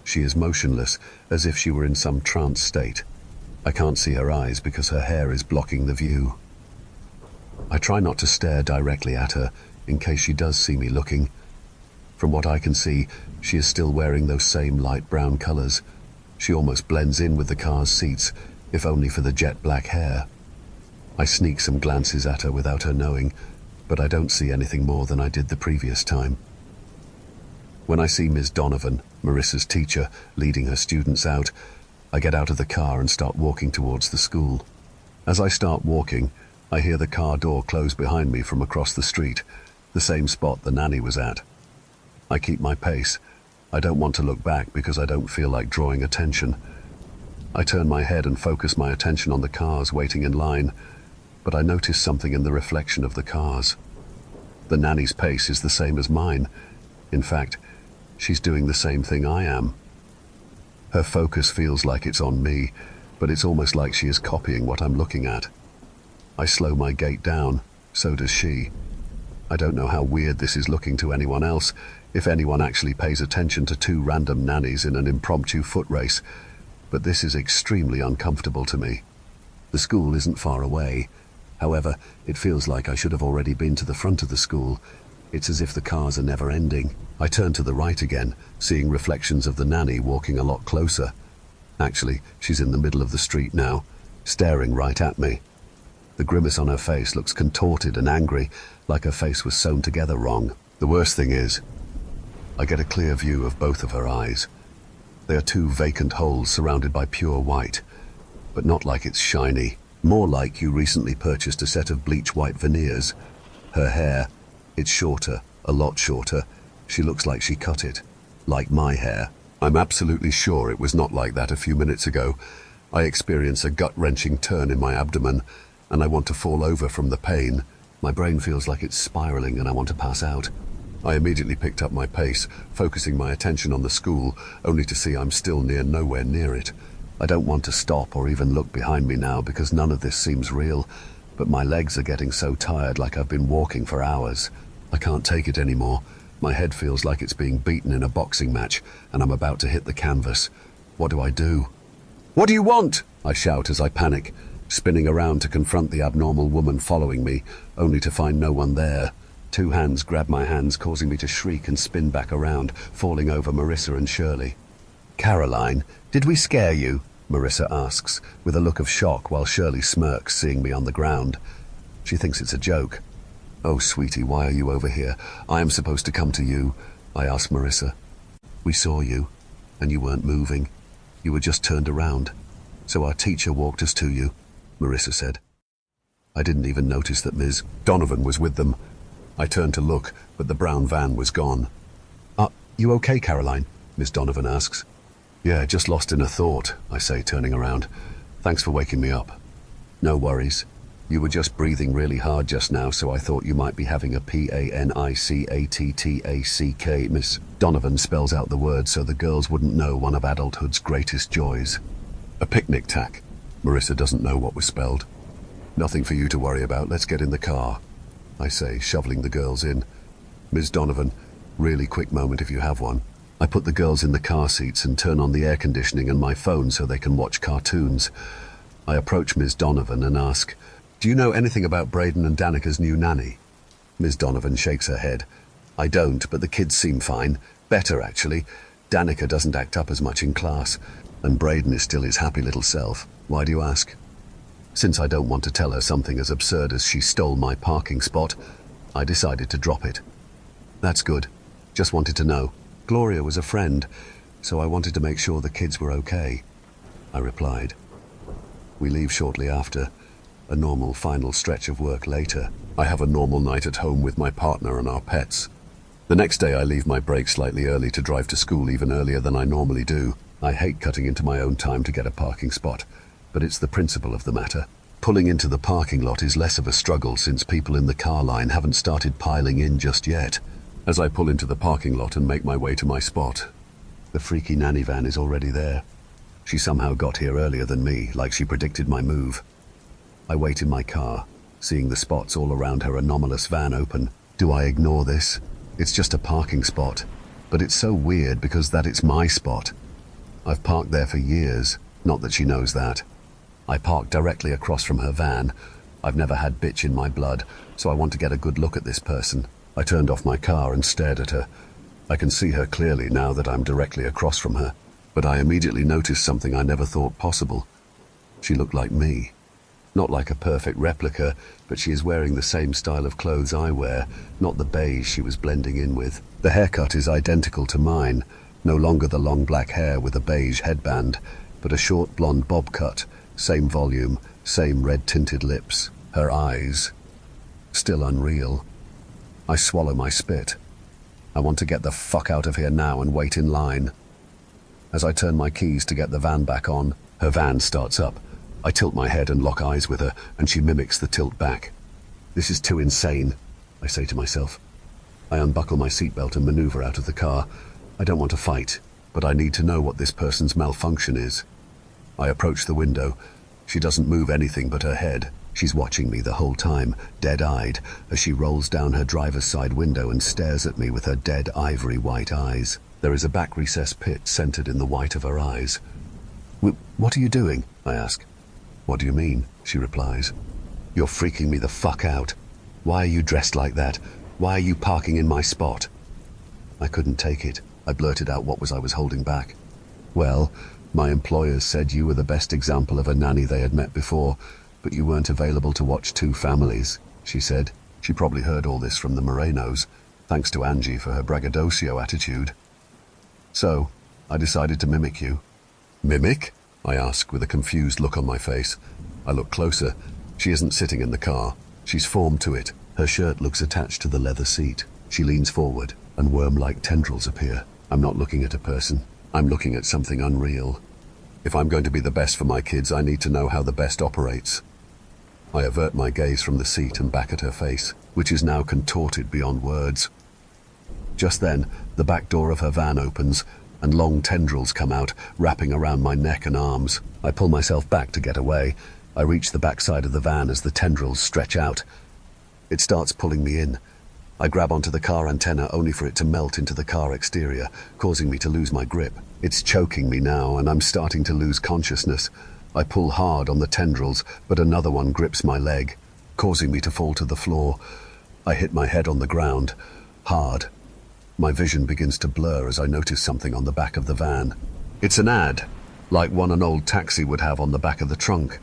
She is motionless, as if she were in some trance state. I can't see her eyes because her hair is blocking the view. I try not to stare directly at her, in case she does see me looking. From what I can see, she is still wearing those same light brown colors. She almost blends in with the car's seats, if only for the jet black hair. I sneak some glances at her without her knowing, but I don't see anything more than I did the previous time. When I see Ms. Donovan, Marissa's teacher, leading her students out, I get out of the car and start walking towards the school. As I start walking, I hear the car door close behind me from across the street, the same spot the nanny was at. I keep my pace. I don't want to look back because I don't feel like drawing attention. I turn my head and focus my attention on the cars waiting in line, but I notice something in the reflection of the cars. The nanny's pace is the same as mine. In fact, she's doing the same thing I am. Her focus feels like it's on me, but it's almost like she is copying what I'm looking at. I slow my gait down, so does she. I don't know how weird this is looking to anyone else, if anyone actually pays attention to two random nannies in an impromptu foot race, but this is extremely uncomfortable to me. The school isn't far away. However, it feels like I should have already been to the front of the school. It's as if the cars are never ending. I turn to the right again, seeing reflections of the nanny walking a lot closer. Actually, she's in the middle of the street now, staring right at me. The grimace on her face looks contorted and angry, like her face was sewn together wrong. The worst thing is, I get a clear view of both of her eyes. They are two vacant holes surrounded by pure white, but not like it's shiny, more like you recently purchased a set of bleach white veneers. Her hair, it's shorter, a lot shorter. She looks like she cut it, like my hair. I'm absolutely sure it was not like that a few minutes ago. I experience a gut-wrenching turn in my abdomen, and I want to fall over from the pain. My brain feels like it's spiraling and I want to pass out. I immediately picked up my pace, focusing my attention on the school, only to see I'm still nowhere near it. I don't want to stop or even look behind me now because none of this seems real, but my legs are getting so tired like I've been walking for hours. I can't take it anymore. My head feels like it's being beaten in a boxing match, and I'm about to hit the canvas. What do I do? "What do you want?" I shout as I panic, spinning around to confront the abnormal woman following me, only to find no one there. Two hands grab my hands, causing me to shriek and spin back around, falling over Marissa and Shirley. "Caroline, did we scare you?" Marissa asks, with a look of shock while Shirley smirks, seeing me on the ground. She thinks it's a joke. "Oh, sweetie, why are you over here? I am supposed to come to you," I ask Marissa. "We saw you, and you weren't moving. You were just turned around. So our teacher walked us to you," Marissa said. I didn't even notice that Ms. Donovan was with them. I turned to look, but the brown van was gone. "Are you okay, Caroline?" Ms. Donovan asks. "Yeah, just lost in a thought," I say, turning around. "Thanks for waking me up." "No worries. You were just breathing really hard just now, so I thought you might be having a panicattack. Miss Donovan spells out the word so the girls wouldn't know one of adulthood's greatest joys. "A picnic tack." Marissa doesn't know what was spelled. "Nothing for you to worry about. Let's get in the car," I say, shoveling the girls in. "Ms. Donovan, really quick moment if you have one." I put the girls in the car seats and turn on the air conditioning and my phone so they can watch cartoons. I approach Ms. Donovan and ask, "Do you know anything about Braden and Danica's new nanny?" Ms. Donovan shakes her head. "I don't, but the kids seem fine. Better, actually. Danica doesn't act up as much in class, and Braden is still his happy little self. Why do you ask?" Since I don't want to tell her something as absurd as she stole my parking spot, I decided to drop it. "That's good. Just wanted to know. Gloria was a friend, so I wanted to make sure the kids were okay," I replied. We leave shortly after. A normal final stretch of work later. I have a normal night at home with my partner and our pets. The next day I leave my break slightly early to drive to school even earlier than I normally do. I hate cutting into my own time to get a parking spot, but it's the principle of the matter. Pulling into the parking lot is less of a struggle since people in the car line haven't started piling in just yet. As I pull into the parking lot and make my way to my spot, the freaky nanny van is already there. She somehow got here earlier than me, like she predicted my move. I wait in my car, seeing the spots all around her anomalous van open. Do I ignore this? It's just a parking spot, but it's so weird because it's my spot. I've parked there for years, not that she knows that. I parked directly across from her van. I've never had bitch in my blood, so I want to get a good look at this person. I turned off my car and stared at her. I can see her clearly now that I'm directly across from her, but I immediately noticed something I never thought possible. She looked like me. Not like a perfect replica, but she is wearing the same style of clothes I wear, not the beige she was blending in with. The haircut is identical to mine, no longer the long black hair with a beige headband, but a short blonde bob cut, same volume, same red-tinted lips. Her eyes, still unreal. I swallow my spit. I want to get the fuck out of here now and wait in line. As I turn my keys to get the van back on, her van starts up. I tilt my head and lock eyes with her, and she mimics the tilt back. This is too insane, I say to myself. I unbuckle my seatbelt and maneuver out of the car. I don't want to fight, but I need to know what this person's malfunction is. I approach the window. She doesn't move anything but her head. She's watching me the whole time, dead-eyed, as she rolls down her driver's side window and stares at me with her dead ivory white eyes. There is a back recess pit centered in the white of her eyes. "What are you doing?" I ask. "What do you mean?" she replies. "You're freaking me the fuck out. Why are you dressed like that? Why are you parking in my spot?" I couldn't take it. I blurted out what I was holding back. "Well, my employers said you were the best example of a nanny they had met before, but you weren't available to watch two families," she said. She probably heard all this from the Morenos, thanks to Angie for her braggadocio attitude. "So, I decided to mimic you." "Mimic?" I ask with a confused look on my face. I look closer. She isn't sitting in the car. She's formed to it. Her shirt looks attached to the leather seat. She leans forward, and worm-like tendrils appear. I'm not looking at a person. I'm looking at something unreal. If I'm going to be the best for my kids, I need to know how the best operates. I avert my gaze from the seat and back at her face, which is now contorted beyond words. Just then, the back door of her van opens, and long tendrils come out, wrapping around my neck and arms. I pull myself back to get away. I reach the backside of the van as the tendrils stretch out. It starts pulling me in. I grab onto the car antenna only for it to melt into the car exterior, causing me to lose my grip. It's choking me now, and I'm starting to lose consciousness. I pull hard on the tendrils, but another one grips my leg, causing me to fall to the floor. I hit my head on the ground, hard. My vision begins to blur as I notice something on the back of the van. It's an ad. like one an old taxi would have on the back of the trunk.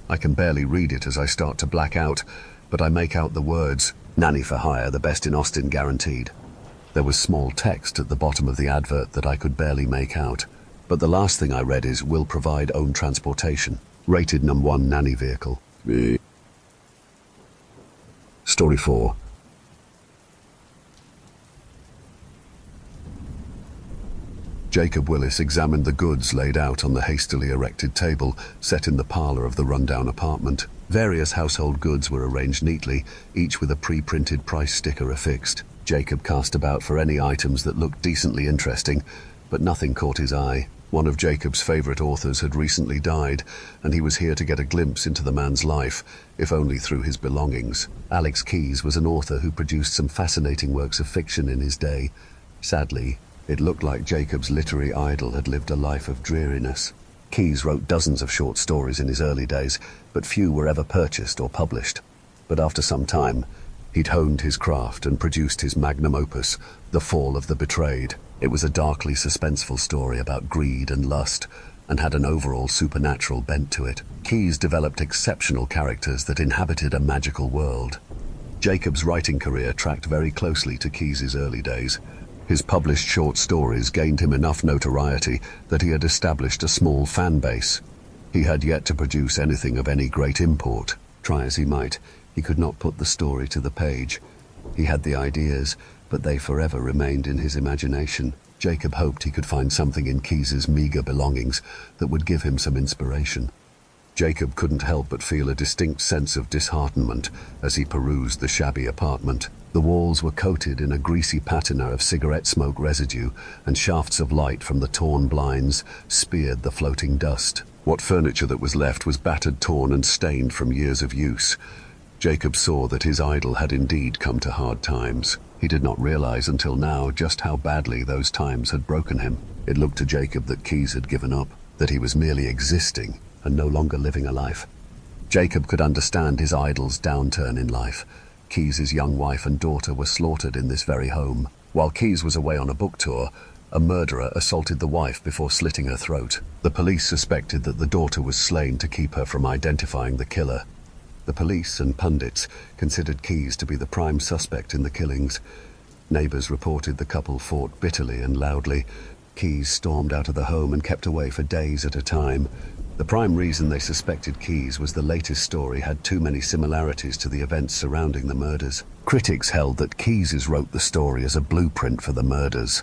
I can barely read it as I start to black out, but I make out the words, "Nanny for hire, the best in Austin guaranteed." There was small text at the bottom of the advert that I could barely make out, but the last thing I read is, "Will provide own transportation. Rated #1 nanny vehicle." Story 4. Jacob Willis examined the goods laid out on the hastily erected table set in the parlor of the rundown apartment. Various household goods were arranged neatly, each with a pre-printed price sticker affixed. Jacob cast about for any items that looked decently interesting, but nothing caught his eye. One of Jacob's favorite authors had recently died, and he was here to get a glimpse into the man's life, if only through his belongings. Alex Keyes was an author who produced some fascinating works of fiction in his day. Sadly, it looked like Jacob's literary idol had lived a life of dreariness. Keyes wrote dozens of short stories in his early days, but few were ever purchased or published. But after some time, he'd honed his craft and produced his magnum opus, The Fall of the Betrayed. It was a darkly suspenseful story about greed and lust, and had an overall supernatural bent to it. Keyes developed exceptional characters that inhabited a magical world. Jacob's writing career tracked very closely to Keyes's early days. His published short stories gained him enough notoriety that he had established a small fan base. He had yet to produce anything of any great import. Try as he might, he could not put the story to the page. He had the ideas, but they forever remained in his imagination. Jacob hoped he could find something in Keyes's meager belongings that would give him some inspiration. Jacob couldn't help but feel a distinct sense of disheartenment as he perused the shabby apartment. The walls were coated in a greasy patina of cigarette smoke residue, and shafts of light from the torn blinds speared the floating dust. What furniture that was left was battered, torn, and stained from years of use. Jacob saw that his idol had indeed come to hard times. He did not realize until now just how badly those times had broken him. It looked to Jacob that Keyes had given up, that he was merely existing and no longer living a life. Jacob could understand his idol's downturn in life. Keyes's young wife and daughter were slaughtered in this very home. While Keyes was away on a book tour, a murderer assaulted the wife before slitting her throat. The police suspected that the daughter was slain to keep her from identifying the killer. The police and pundits considered Keyes to be the prime suspect in the killings. Neighbors reported the couple fought bitterly and loudly. Keyes stormed out of the home and kept away for days at a time. The prime reason they suspected Keyes was the latest story had too many similarities to the events surrounding the murders. Critics held that Keyes wrote the story as a blueprint for the murders.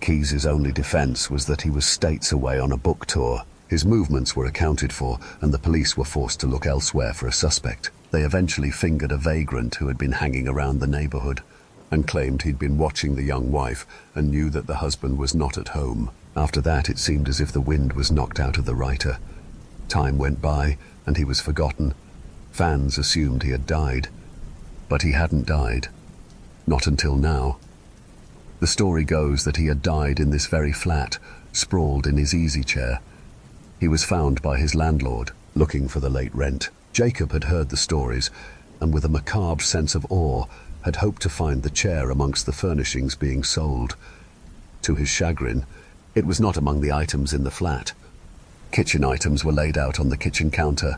Keyes' only defense was that he was states away on a book tour. His movements were accounted for, and the police were forced to look elsewhere for a suspect. They eventually fingered a vagrant who had been hanging around the neighborhood, and claimed he'd been watching the young wife and knew that the husband was not at home. After that, it seemed as if the wind was knocked out of the writer. Time went by, and he was forgotten. Fans assumed he had died, but he hadn't died. Not until now. The story goes that he had died in this very flat, sprawled in his easy chair. He was found by his landlord, looking for the late rent. Jacob had heard the stories, and with a macabre sense of awe, had hoped to find the chair amongst the furnishings being sold. To his chagrin, it was not among the items in the flat. Kitchen items were laid out on the kitchen counter.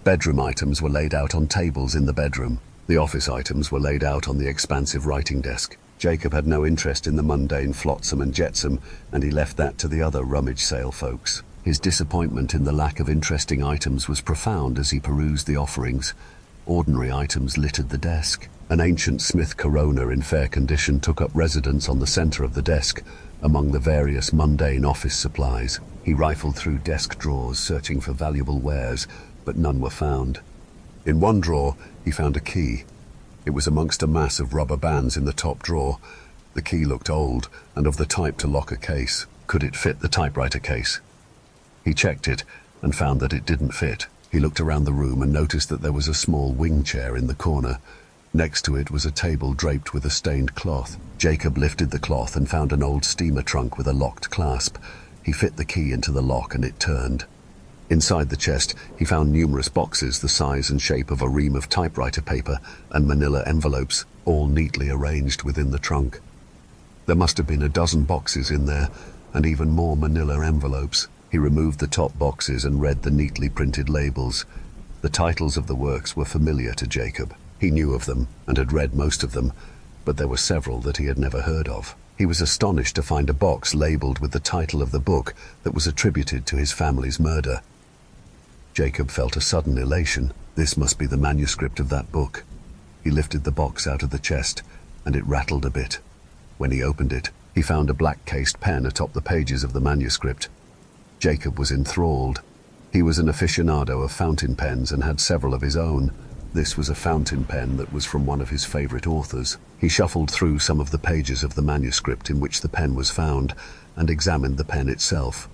Bedroom items were laid out on tables in the bedroom. The office items were laid out on the expansive writing desk. Jacob had no interest in the mundane flotsam and jetsam, and he left that to the other rummage sale folks. His disappointment in the lack of interesting items was profound as he perused the offerings. Ordinary items littered the desk. An ancient Smith Corona in fair condition took up residence on the center of the desk, among the various mundane office supplies. He rifled through desk drawers searching for valuable wares, but none were found. In one drawer, he found a key. It was amongst a mass of rubber bands in the top drawer. The key looked old and of the type to lock a case. Could it fit the typewriter case? He checked it and found that it didn't fit. He looked around the room and noticed that there was a small wing chair in the corner. Next to it was a table draped with a stained cloth. Jacob lifted the cloth and found an old steamer trunk with a locked clasp. He fit the key into the lock and it turned. Inside the chest, he found numerous boxes the size and shape of a ream of typewriter paper and manila envelopes, all neatly arranged within the trunk. There must have been a dozen boxes in there, and even more manila envelopes. He removed the top boxes and read the neatly printed labels. The titles of the works were familiar to Jacob. He knew of them and had read most of them, but there were several that he had never heard of. He was astonished to find a box labeled with the title of the book that was attributed to his family's murder. Jacob felt a sudden elation. This must be the manuscript of that book. He lifted the box out of the chest, and it rattled a bit. When he opened it, he found a black-cased pen atop the pages of the manuscript. Jacob was enthralled. He was an aficionado of fountain pens and had several of his own. This was a fountain pen that was from one of his favorite authors. He shuffled through some of the pages of the manuscript in which the pen was found and examined the pen itself.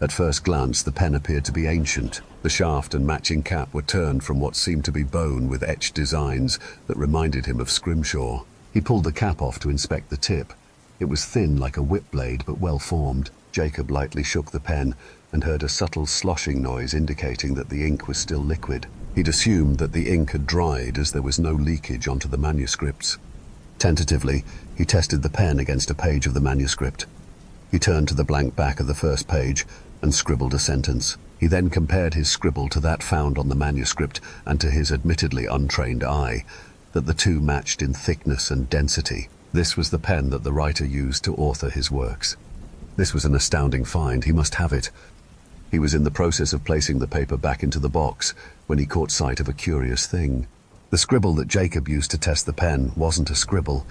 At first glance, the pen appeared to be ancient. The shaft and matching cap were turned from what seemed to be bone with etched designs that reminded him of scrimshaw. He pulled the cap off to inspect the tip. It was thin like a whip blade, but well formed. Jacob lightly shook the pen and heard a subtle sloshing noise indicating that the ink was still liquid. He'd assumed that the ink had dried as there was no leakage onto the manuscripts. Tentatively, he tested the pen against a page of the manuscript. He turned to the blank back of the first page and scribbled a sentence. He then compared his scribble to that found on the manuscript and to his admittedly untrained eye, that the two matched in thickness and density. This was the pen that the writer used to author his works. This was an astounding find. He must have it. He was in the process of placing the paper back into the box when he caught sight of a curious thing. The scribble that Jacob used to test the pen wasn't a scribble.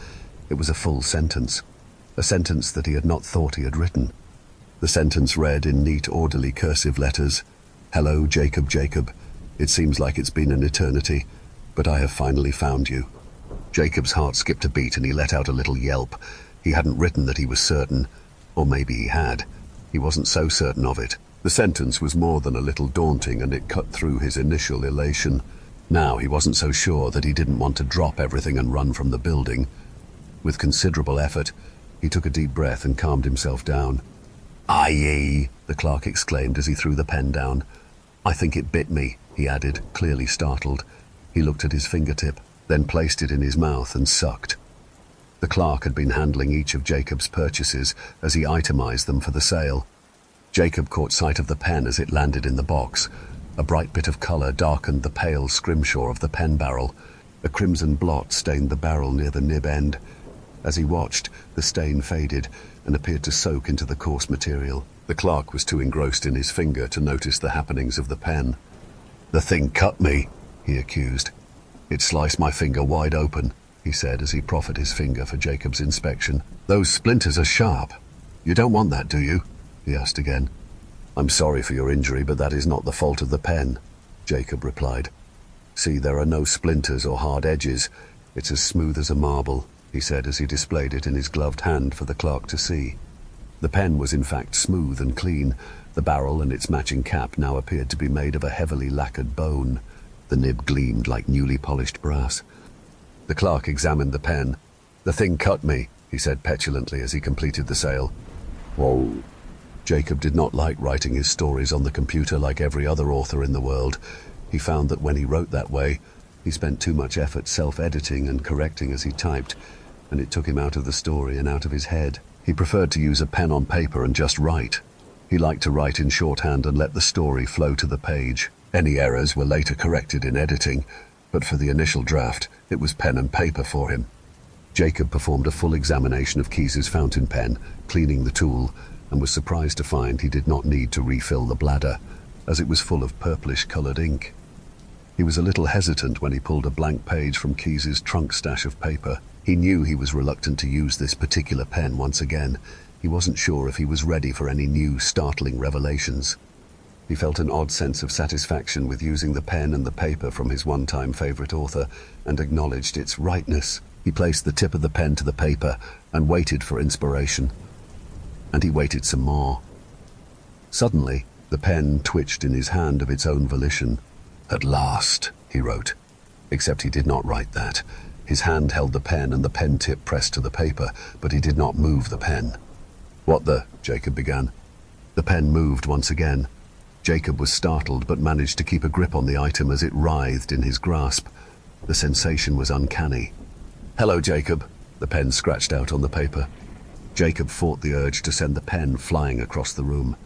It was a full sentence. A sentence that he had not thought he had written. The sentence read in neat, orderly cursive letters, "Hello, Jacob, Jacob. It seems like it's been an eternity, but I have finally found you." Jacob's heart skipped a beat and he let out a little yelp. He hadn't written that he was certain, or maybe he had. He wasn't so certain of it. The sentence was more than a little daunting, and it cut through his initial elation. Now he wasn't so sure that he didn't want to drop everything and run from the building. With considerable effort, he took a deep breath and calmed himself down. "Aye," the clerk exclaimed as he threw the pen down. "I think it bit me," he added, clearly startled. He looked at his fingertip, then placed it in his mouth and sucked. The clerk had been handling each of Jacob's purchases as he itemized them for the sale. Jacob caught sight of the pen as it landed in the box. A bright bit of color darkened the pale scrimshaw of the pen barrel. A crimson blot stained the barrel near the nib end. As he watched, the stain faded and appeared to soak into the coarse material. The clerk was too engrossed in his finger to notice the happenings of the pen. "The thing cut me," he accused. "It sliced my finger wide open," he said as he proffered his finger for Jacob's inspection. "Those splinters are sharp. You don't want that, do you?" he asked again. "I'm sorry for your injury, but that is not the fault of the pen," Jacob replied. "See, there are no splinters or hard edges. It's as smooth as a marble," he said as he displayed it in his gloved hand for the clerk to see. The pen was in fact smooth and clean. The barrel and its matching cap now appeared to be made of a heavily lacquered bone. The nib gleamed like newly polished brass. The clerk examined the pen. "The thing cut me," he said petulantly as he completed the sale. "Whoa." Jacob did not like writing his stories on the computer like every other author in the world. He found that when he wrote that way, he spent too much effort self-editing and correcting as he typed, and it took him out of the story and out of his head. He preferred to use a pen on paper and just write. He liked to write in shorthand and let the story flow to the page. Any errors were later corrected in editing, but for the initial draft, it was pen and paper for him. Jacob performed a full examination of Keyes's fountain pen, cleaning the tool, and was surprised to find he did not need to refill the bladder, as it was full of purplish-colored ink. He was a little hesitant when he pulled a blank page from Keyes's trunk stash of paper. He knew he was reluctant to use this particular pen once again. He wasn't sure if he was ready for any new, startling revelations. He felt an odd sense of satisfaction with using the pen and the paper from his one-time favorite author, and acknowledged its rightness. He placed the tip of the pen to the paper and waited for inspiration. And he waited some more. Suddenly, the pen twitched in his hand of its own volition. "At last," he wrote. Except he did not write that. His hand held the pen and the pen tip pressed to the paper, but he did not move the pen. "What the?" Jacob began. The pen moved once again. Jacob was startled but managed to keep a grip on the item as it writhed in his grasp. The sensation was uncanny. "Hello, Jacob," the pen scratched out on the paper. Jacob fought the urge to send the pen flying across the room.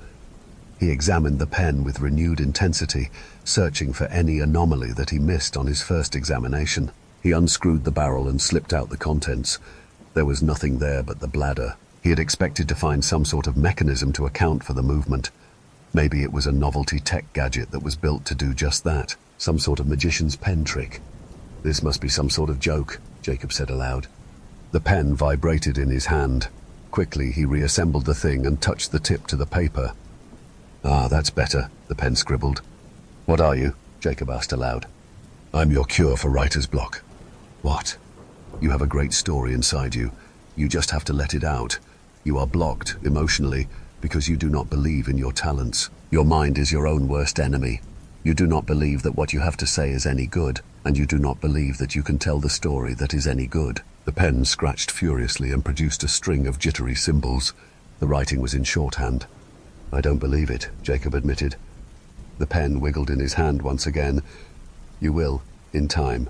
He examined the pen with renewed intensity, searching for any anomaly that he missed on his first examination. He unscrewed the barrel and slipped out the contents. There was nothing there but the bladder. He had expected to find some sort of mechanism to account for the movement. Maybe it was a novelty tech gadget that was built to do just that, some sort of magician's pen trick. This must be some sort of joke, Jacob said aloud. The pen vibrated in his hand. Quickly, he reassembled the thing and touched the tip to the paper. "Ah, that's better," the pen scribbled. "What are you?" Jacob asked aloud. "I'm your cure for writer's block." "What?" "You have a great story inside you. You just have to let it out. You are blocked, emotionally, because you do not believe in your talents. Your mind is your own worst enemy. You do not believe that what you have to say is any good, and you do not believe that you can tell the story that is any good." The pen scratched furiously and produced a string of jittery symbols. The writing was in shorthand. "I don't believe it," Jacob admitted. The pen wiggled in his hand once again. "You will, in time.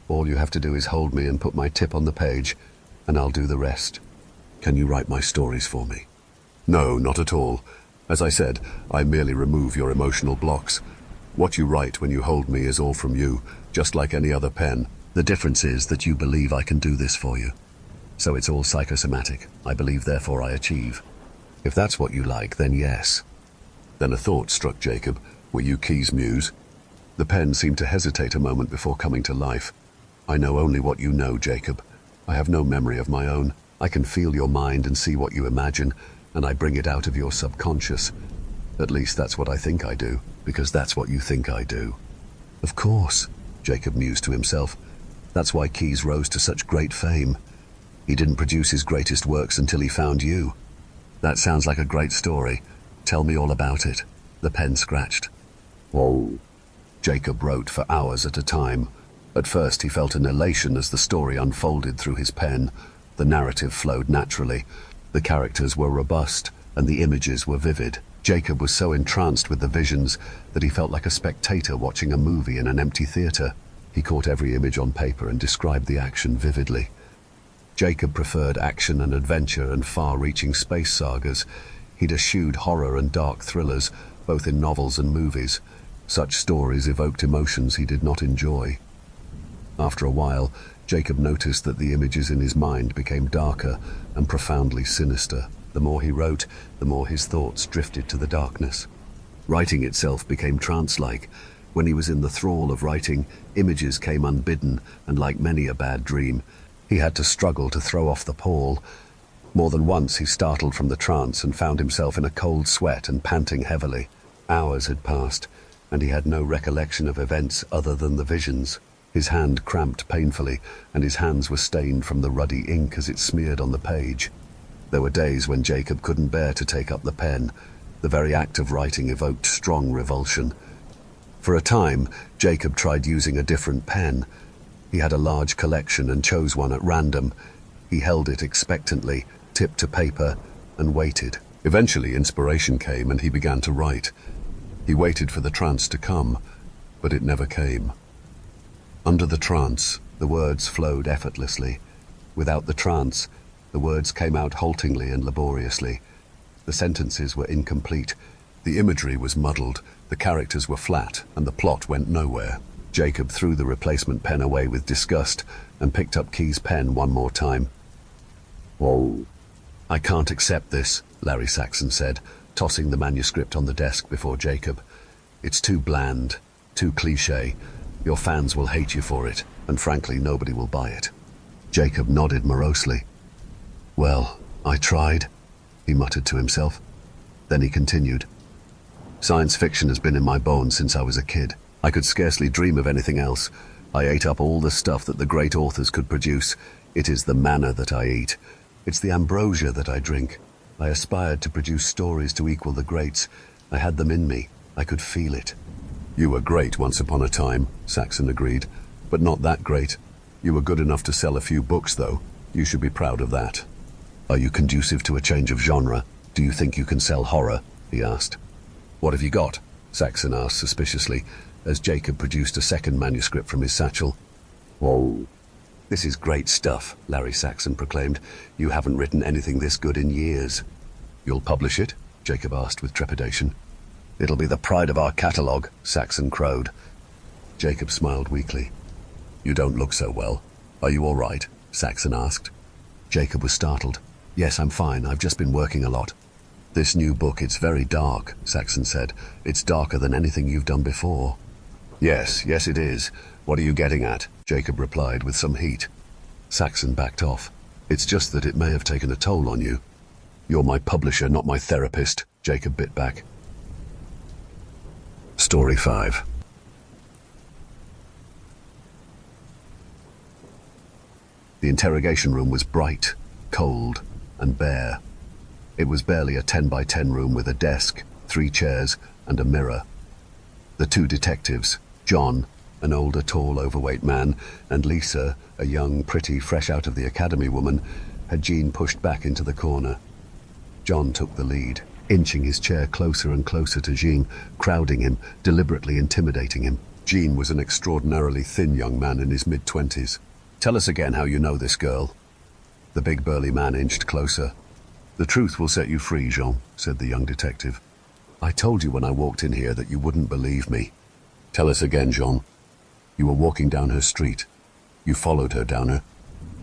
All you have to do is hold me and put my tip on the page, and I'll do the rest. Can you write my stories for me?" "No, not at all. As I said, I merely remove your emotional blocks. What you write when you hold me is all from you, just like any other pen. The difference is that you believe I can do this for you. So it's all psychosomatic. I believe, therefore I achieve. If that's what you like, then yes." Then a thought struck Jacob. "Were you Key's muse?" The pen seemed to hesitate a moment before coming to life. "I know only what you know, Jacob. I have no memory of my own. I can feel your mind and see what you imagine, and I bring it out of your subconscious. At least that's what I think I do, because that's what you think I do." "Of course," Jacob mused to himself. "That's why Keyes rose to such great fame. He didn't produce his greatest works until he found you. That sounds like a great story. Tell me all about it." The pen scratched. "Oh." Jacob wrote for hours at a time. At first he felt an elation as the story unfolded through his pen. The narrative flowed naturally. The characters were robust, and the images were vivid. Jacob was so entranced with the visions that he felt like a spectator watching a movie in an empty theater. He caught every image on paper and described the action vividly. Jacob preferred action and adventure and far-reaching space sagas. He'd eschewed horror and dark thrillers, both in novels and movies. Such stories evoked emotions he did not enjoy. After a while, Jacob noticed that the images in his mind became darker and profoundly sinister. The more he wrote, the more his thoughts drifted to the darkness. Writing itself became trance-like. When he was in the thrall of writing, images came unbidden, and like many a bad dream, he had to struggle to throw off the pall. More than once he startled from the trance and found himself in a cold sweat and panting heavily. Hours had passed, and he had no recollection of events other than the visions. His hand cramped painfully, and his hands were stained from the ruddy ink as it smeared on the page. There were days when Jacob couldn't bear to take up the pen. The very act of writing evoked strong revulsion. For a time, Jacob tried using a different pen. He had a large collection and chose one at random. He held it expectantly, tip to paper, and waited. Eventually, inspiration came and he began to write. He waited for the trance to come, but it never came. Under the trance, the words flowed effortlessly. Without the trance, the words came out haltingly and laboriously. The sentences were incomplete. The imagery was muddled, the characters were flat, and the plot went nowhere. Jacob threw the replacement pen away with disgust and picked up Key's pen one more time. "Whoa." "I can't accept this," Larry Saxon said, tossing the manuscript on the desk before Jacob. "It's too bland, too cliché. Your fans will hate you for it, and frankly, nobody will buy it." Jacob nodded morosely. "Well, I tried," he muttered to himself. Then he continued. "Science fiction has been in my bones since I was a kid. I could scarcely dream of anything else. I ate up all the stuff that the great authors could produce. It is the manna that I eat. It's the ambrosia that I drink. I aspired to produce stories to equal the greats. I had them in me. I could feel it." "You were great once upon a time," Saxon agreed, "but not that great. You were good enough to sell a few books, though. You should be proud of that." "Are you conducive to a change of genre? Do you think you can sell horror?" he asked. "What have you got?" Saxon asked suspiciously, as Jacob produced a second manuscript from his satchel. "Whoa." "This is great stuff," Larry Saxon proclaimed. "You haven't written anything this good in years." "You'll publish it?" Jacob asked with trepidation. It'll be the pride of our catalogue, Saxon crowed. Jacob smiled weakly. You don't look so well. Are you all right? Saxon asked. Jacob was startled. Yes, I'm fine. I've just been working a lot. This new book, it's very dark, Saxon said. It's darker than anything you've done before. Yes, it is. What are you getting at? Jacob replied with some heat. Saxon backed off. It's just that it may have taken a toll on you. You're my publisher, not my therapist, Jacob bit back. Story 5. The interrogation room was bright, cold, and bare. It was barely a 10 by 10 room with a desk, 3 chairs, and a mirror. The 2 detectives, John, an older, tall, overweight man, and Lisa, a young, pretty, fresh out of the academy woman, had Jean pushed back into the corner. John took the lead, inching his chair closer and closer to Jean, crowding him, deliberately intimidating him. Jean was an extraordinarily thin young man in his mid-20s. Tell us again how you know this girl. The big burly man inched closer. The truth will set you free, Jean, said the young detective. I told you when I walked in here that you wouldn't believe me. Tell us again, Jean. You were walking down her street. You followed her down her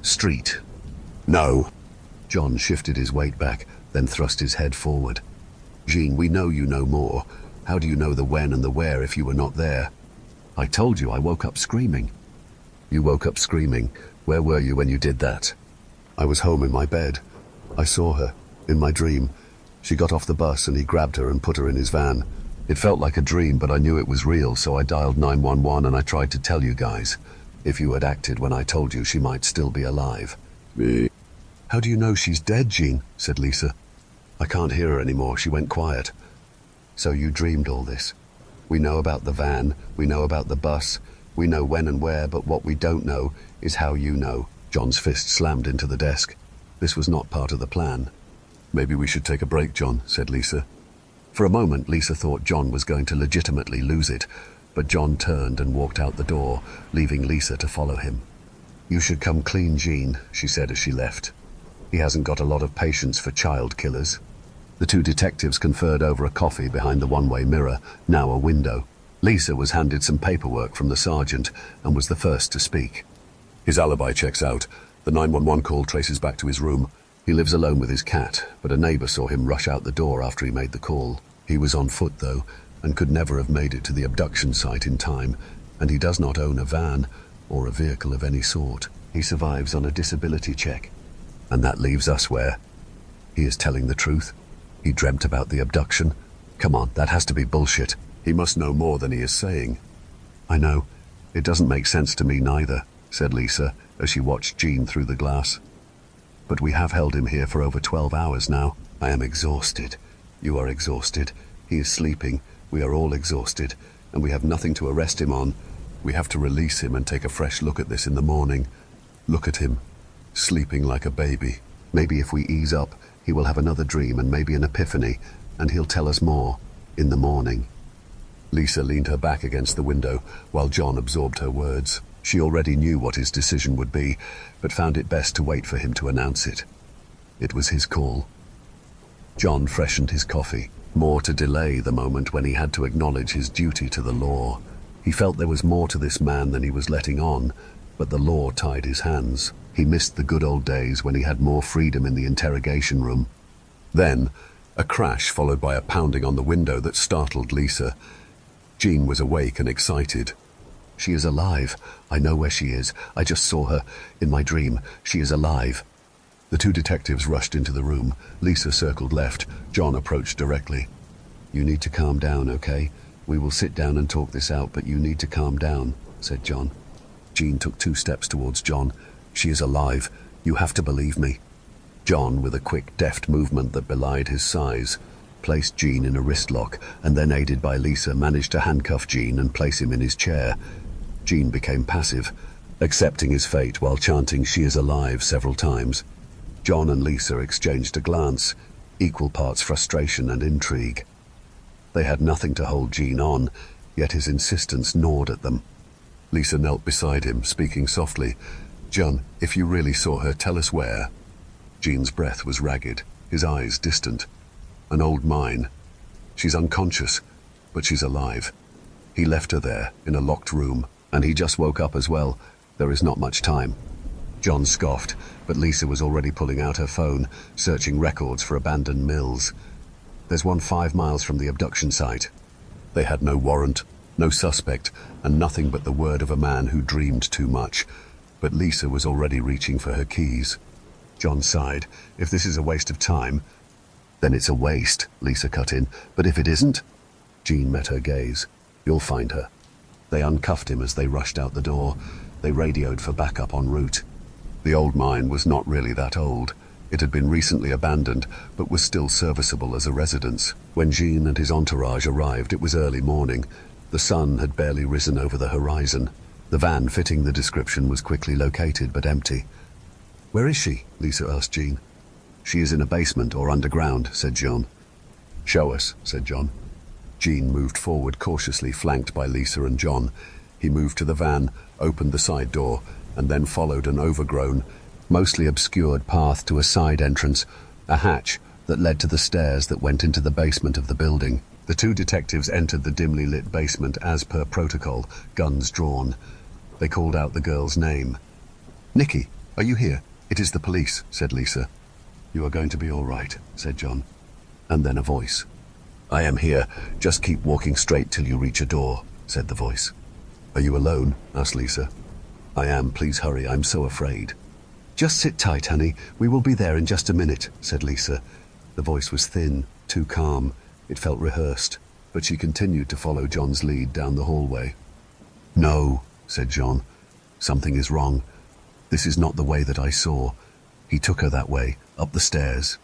street. No. John shifted his weight back, then thrust his head forward. Jean, we know you know more. How do you know the when and the where if you were not there? I told you I woke up screaming. You woke up screaming. Where were you when you did that? I was home in my bed. I saw her, in my dream. She got off the bus and he grabbed her and put her in his van. It felt like a dream, but I knew it was real, so I dialed 911 and I tried to tell you guys. If you had acted when I told you, she might still be alive. How do you know she's dead, Jean? Said Lisa. I can't hear her anymore. She went quiet. So you dreamed all this. We know about the van. We know about the bus. We know when and where, but what we don't know is how you know. John's fist slammed into the desk. This was not part of the plan. Maybe we should take a break, John, said Lisa. For a moment, Lisa thought John was going to legitimately lose it, but John turned and walked out the door, leaving Lisa to follow him. You should come clean, Jean, she said as she left. He hasn't got a lot of patience for child killers. The 2 detectives conferred over a coffee behind the one-way mirror, now a window. Lisa was handed some paperwork from the sergeant and was the first to speak. His alibi checks out. The 911 call traces back to his room. He lives alone with his cat, but a neighbor saw him rush out the door after he made the call. He was on foot, though, and could never have made it to the abduction site in time, and he does not own a van or a vehicle of any sort. He survives on a disability check. And that leaves us where? He is telling the truth. He dreamt about the abduction. Come on, that has to be bullshit. He must know more than he is saying. I know. It doesn't make sense to me neither, said Lisa as she watched Jean through the glass. But we have held him here for over 12 hours now. I am exhausted. You are exhausted. He is sleeping. We are all exhausted. And we have nothing to arrest him on. We have to release him and take a fresh look at this in the morning. Look at him, sleeping like a baby. Maybe if we ease up, he will have another dream and maybe an epiphany, and he'll tell us more in the morning. Lisa leaned her back against the window while John absorbed her words. She already knew what his decision would be, but found it best to wait for him to announce it. It was his call. John freshened his coffee, more to delay the moment when he had to acknowledge his duty to the law. He felt there was more to this man than he was letting on, but the law tied his hands. He missed the good old days when he had more freedom in the interrogation room. Then, a crash followed by a pounding on the window that startled Lisa. Jean was awake and excited. She is alive. I know where she is. I just saw her in my dream. She is alive. The 2 detectives rushed into the room. Lisa circled left. John approached directly. You need to calm down, okay? We will sit down and talk this out, but you need to calm down, said John. Jean took 2 steps towards John. She is alive. You have to believe me. John, with a quick, deft movement that belied his size, placed Jean in a wrist lock, and then, aided by Lisa, managed to handcuff Jean and place him in his chair. Jean became passive, accepting his fate while chanting "She is alive" several times. John and Lisa exchanged a glance, equal parts frustration and intrigue. They had nothing to hold Jean on, yet his insistence gnawed at them. Lisa knelt beside him, speaking softly. John, if you really saw her, tell us where. Jean's breath was ragged, his eyes distant. An old mine. She's unconscious. but she's alive. He left her there, in a locked room, and he just woke up as well. There is not much time. John scoffed, but Lisa was already pulling out her phone, searching records for abandoned mills. There's one 5 miles from the abduction site. They had no warrant, no suspect, and nothing but the word of a man who dreamed too much. But Lisa was already reaching for her keys. John sighed. If this is a waste of time, then it's a waste, Lisa cut in. But if it isn't? Jean met her gaze. You'll find her. They uncuffed him as they rushed out the door. They radioed for backup en route. The old mine was not really that old. It had been recently abandoned, but was still serviceable as a residence. When Jean and his entourage arrived, it was early morning. The sun had barely risen over the horizon. The van fitting the description was quickly located, but empty. Where is she? Lisa asked Jean. She is in a basement or underground, said John. Show us, said John. Jean moved forward cautiously, flanked by Lisa and John. He moved to the van, opened the side door, and then followed an overgrown, mostly obscured path to a side entrance, a hatch that led to the stairs that went into the basement of the building. The two detectives entered the dimly lit basement as per protocol, guns drawn. They called out the girl's name. Nikki, are you here? It is the police, said Lisa. You are going to be all right, said John. And then a voice. I am here. Just keep walking straight till you reach a door, said the voice. Are you alone? Asked Lisa. I am. Please hurry. I'm so afraid. Just sit tight, honey. We will be there in just a minute, said Lisa. The voice was thin, too calm. It felt rehearsed, but she continued to follow John's lead down the hallway. No, said John. Something is wrong. This is not the way that I saw. He took her that way, up the stairs.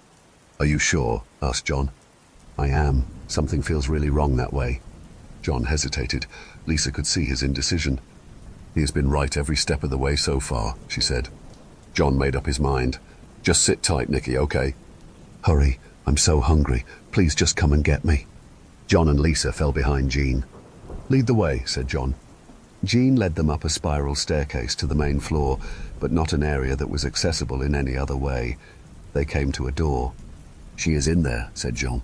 Are you sure? Asked John. I am. Something feels really wrong that way. John hesitated. Lisa could see his indecision. He has been right every step of the way so far, she said. John made up his mind. Just sit tight, Nikki, okay? Hurry. I'm so hungry. Please just come and get me. John and Lisa fell behind Jean. Lead the way, said John. Jean led them up a spiral staircase to the main floor, but not an area that was accessible in any other way. They came to a door. She is in there, said John.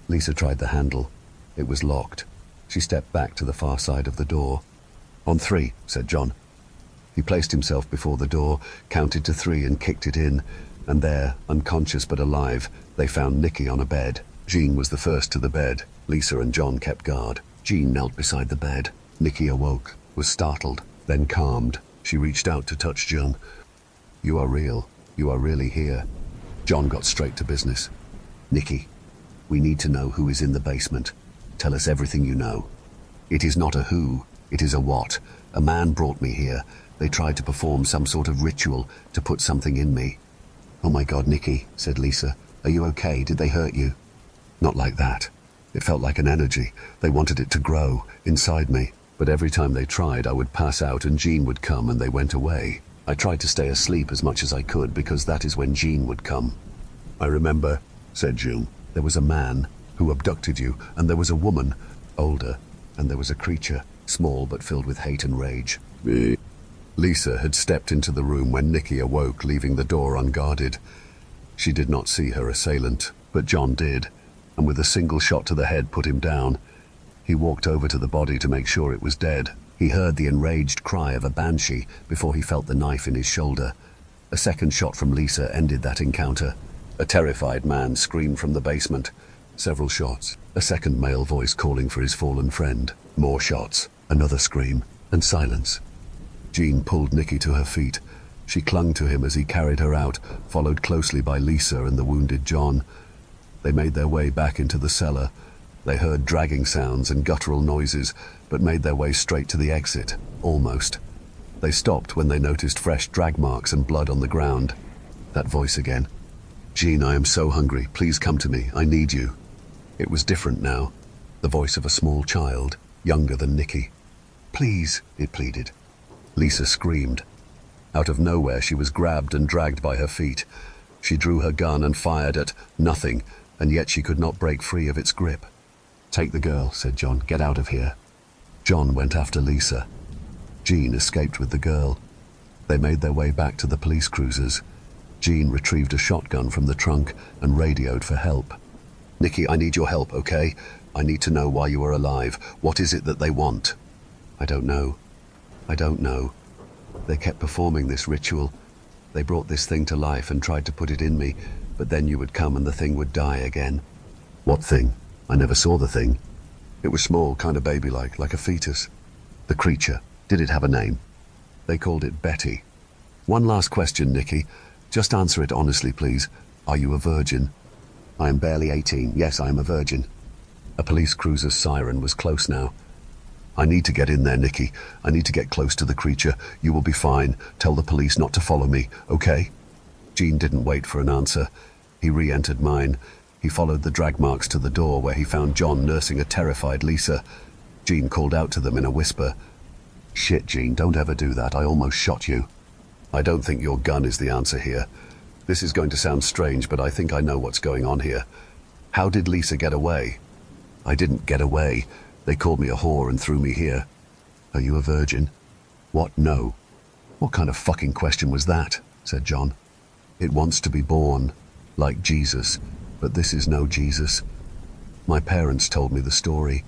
Lisa tried the handle. It was locked. She stepped back to the far side of the door. On 3, said John. He placed himself before the door, counted to 3 and kicked it in, and there, unconscious but alive, they found Nikki on a bed. Jean was the first to the bed. Lisa and John kept guard. Jean knelt beside the bed. Nikki awoke, was startled, then calmed. She reached out to touch John. You are real. You are really here. John got straight to business. Nikki, we need to know who is in the basement. Tell us everything you know. It is not a who, it is a what. A man brought me here. They tried to perform some sort of ritual to put something in me. Oh my God, Nikki, said Lisa. Are you okay? Did they hurt you? Not like that. It felt like an energy. They wanted it to grow inside me. But every time they tried, I would pass out and Jean would come and they went away. I tried to stay asleep as much as I could because that is when Jean would come. I remember, said June, there was a man who abducted you, and there was a woman, older, and there was a creature, small but filled with hate and rage. Lisa had stepped into the room when Nikki awoke, leaving the door unguarded. She did not see her assailant, but John did, and with a single shot to the head put him down. He walked over to the body to make sure it was dead. He heard the enraged cry of a banshee before he felt the knife in his shoulder. A second shot from Lisa ended that encounter. A terrified man screamed from the basement. Several shots. A second male voice calling for his fallen friend. More shots. Another scream. And silence. Jean pulled Nikki to her feet. She clung to him as he carried her out, followed closely by Lisa and the wounded John. They made their way back into the cellar. They heard dragging sounds and guttural noises, but made their way straight to the exit. Almost. They stopped when they noticed fresh drag marks and blood on the ground. That voice again. Jean, I am so hungry. Please come to me. I need you. It was different now. The voice of a small child, younger than Nikki. Please, it pleaded. Lisa screamed. Out of nowhere, she was grabbed and dragged by her feet. She drew her gun and fired at nothing, and yet she could not break free of its grip. Take the girl, said John. Get out of here. John went after Lisa. Jean escaped with the girl. They made their way back to the police cruisers. Jean retrieved a shotgun from the trunk and radioed for help. Nikki, I need your help, okay? I need to know why you are alive. What is it that they want? I don't know. I don't know. They kept performing this ritual. They brought this thing to life and tried to put it in me, but then you would come and the thing would die again. What thing? I never saw the thing. It was small, kind of baby-like, like a fetus. The creature. Did it have a name? They called it Betty. One last question, Nikki. Just answer it honestly, please. Are you a virgin? I am barely 18. Yes, I am a virgin. A police cruiser's siren was close now. I need to get in there, Nikki. I need to get close to the creature. You will be fine. Tell the police not to follow me, okay? Jean didn't wait for an answer. He re-entered mine. He followed the drag marks to the door where he found John nursing a terrified Lisa. Jean called out to them in a whisper. Shit, Jean, don't ever do that. I almost shot you. I don't think your gun is the answer here. This is going to sound strange, but I think I know what's going on here. How did Lisa get away? I didn't get away. They called me a whore and threw me here. Are you a virgin? What? No. What kind of fucking question was that? Said John. It wants to be born, like Jesus, but this is no Jesus. My parents told me the story.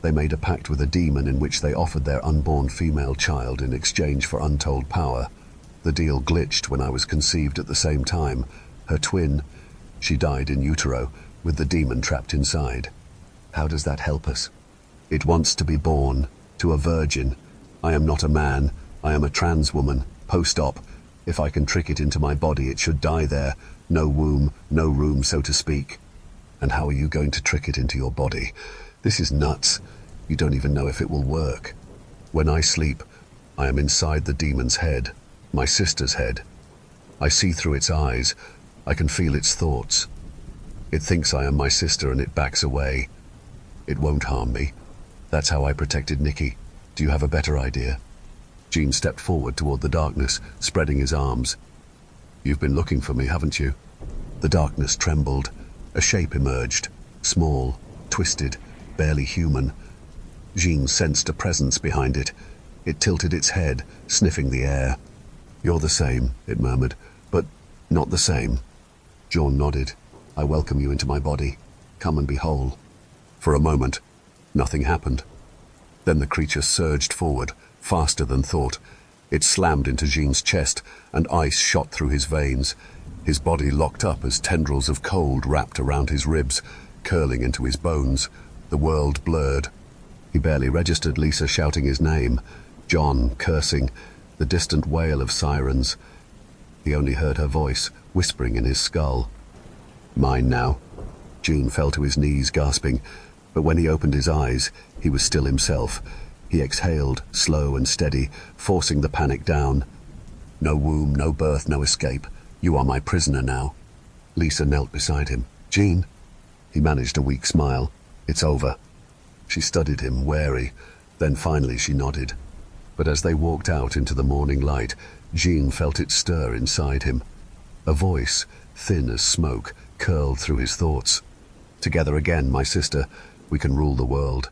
They made a pact with a demon in which they offered their unborn female child in exchange for untold power. The deal glitched when I was conceived at the same time. Her twin, she died in utero, with the demon trapped inside. How does that help us? It wants to be born, to a virgin. I am not a man. I am a trans woman, post-op. If I can trick it into my body, it should die there. No womb, no room, so to speak. And how are you going to trick it into your body? This is nuts. You don't even know if it will work. When I sleep, I am inside the demon's head, my sister's head. I see through its eyes. I can feel its thoughts. It thinks I am my sister and it backs away. It won't harm me. That's how I protected Nikki. Do you have a better idea? Jean stepped forward toward the darkness, spreading his arms. You've been looking for me, haven't you? The darkness trembled. A shape emerged, small, twisted, barely human. Jean sensed a presence behind it. It tilted its head, sniffing the air. You're the same, it murmured, but not the same. John nodded. I welcome you into my body. Come and be whole. For a moment, nothing happened. Then the creature surged forward, faster than thought. It slammed into Jean's chest, and ice shot through his veins. His body locked up as tendrils of cold wrapped around his ribs, curling into his bones. The world blurred. He barely registered Lisa shouting his name, John cursing, the distant wail of sirens. He only heard her voice, whispering in his skull. Mine now. Jean fell to his knees, gasping, but when he opened his eyes, he was still himself. He exhaled, slow and steady, forcing the panic down. No womb, no birth, no escape. You are my prisoner now. Lisa knelt beside him. Jean? He managed a weak smile. It's over. She studied him, wary. Then finally she nodded. But as they walked out into the morning light, Jean felt it stir inside him. A voice, thin as smoke, curled through his thoughts. Together again, my sister. We can rule the world.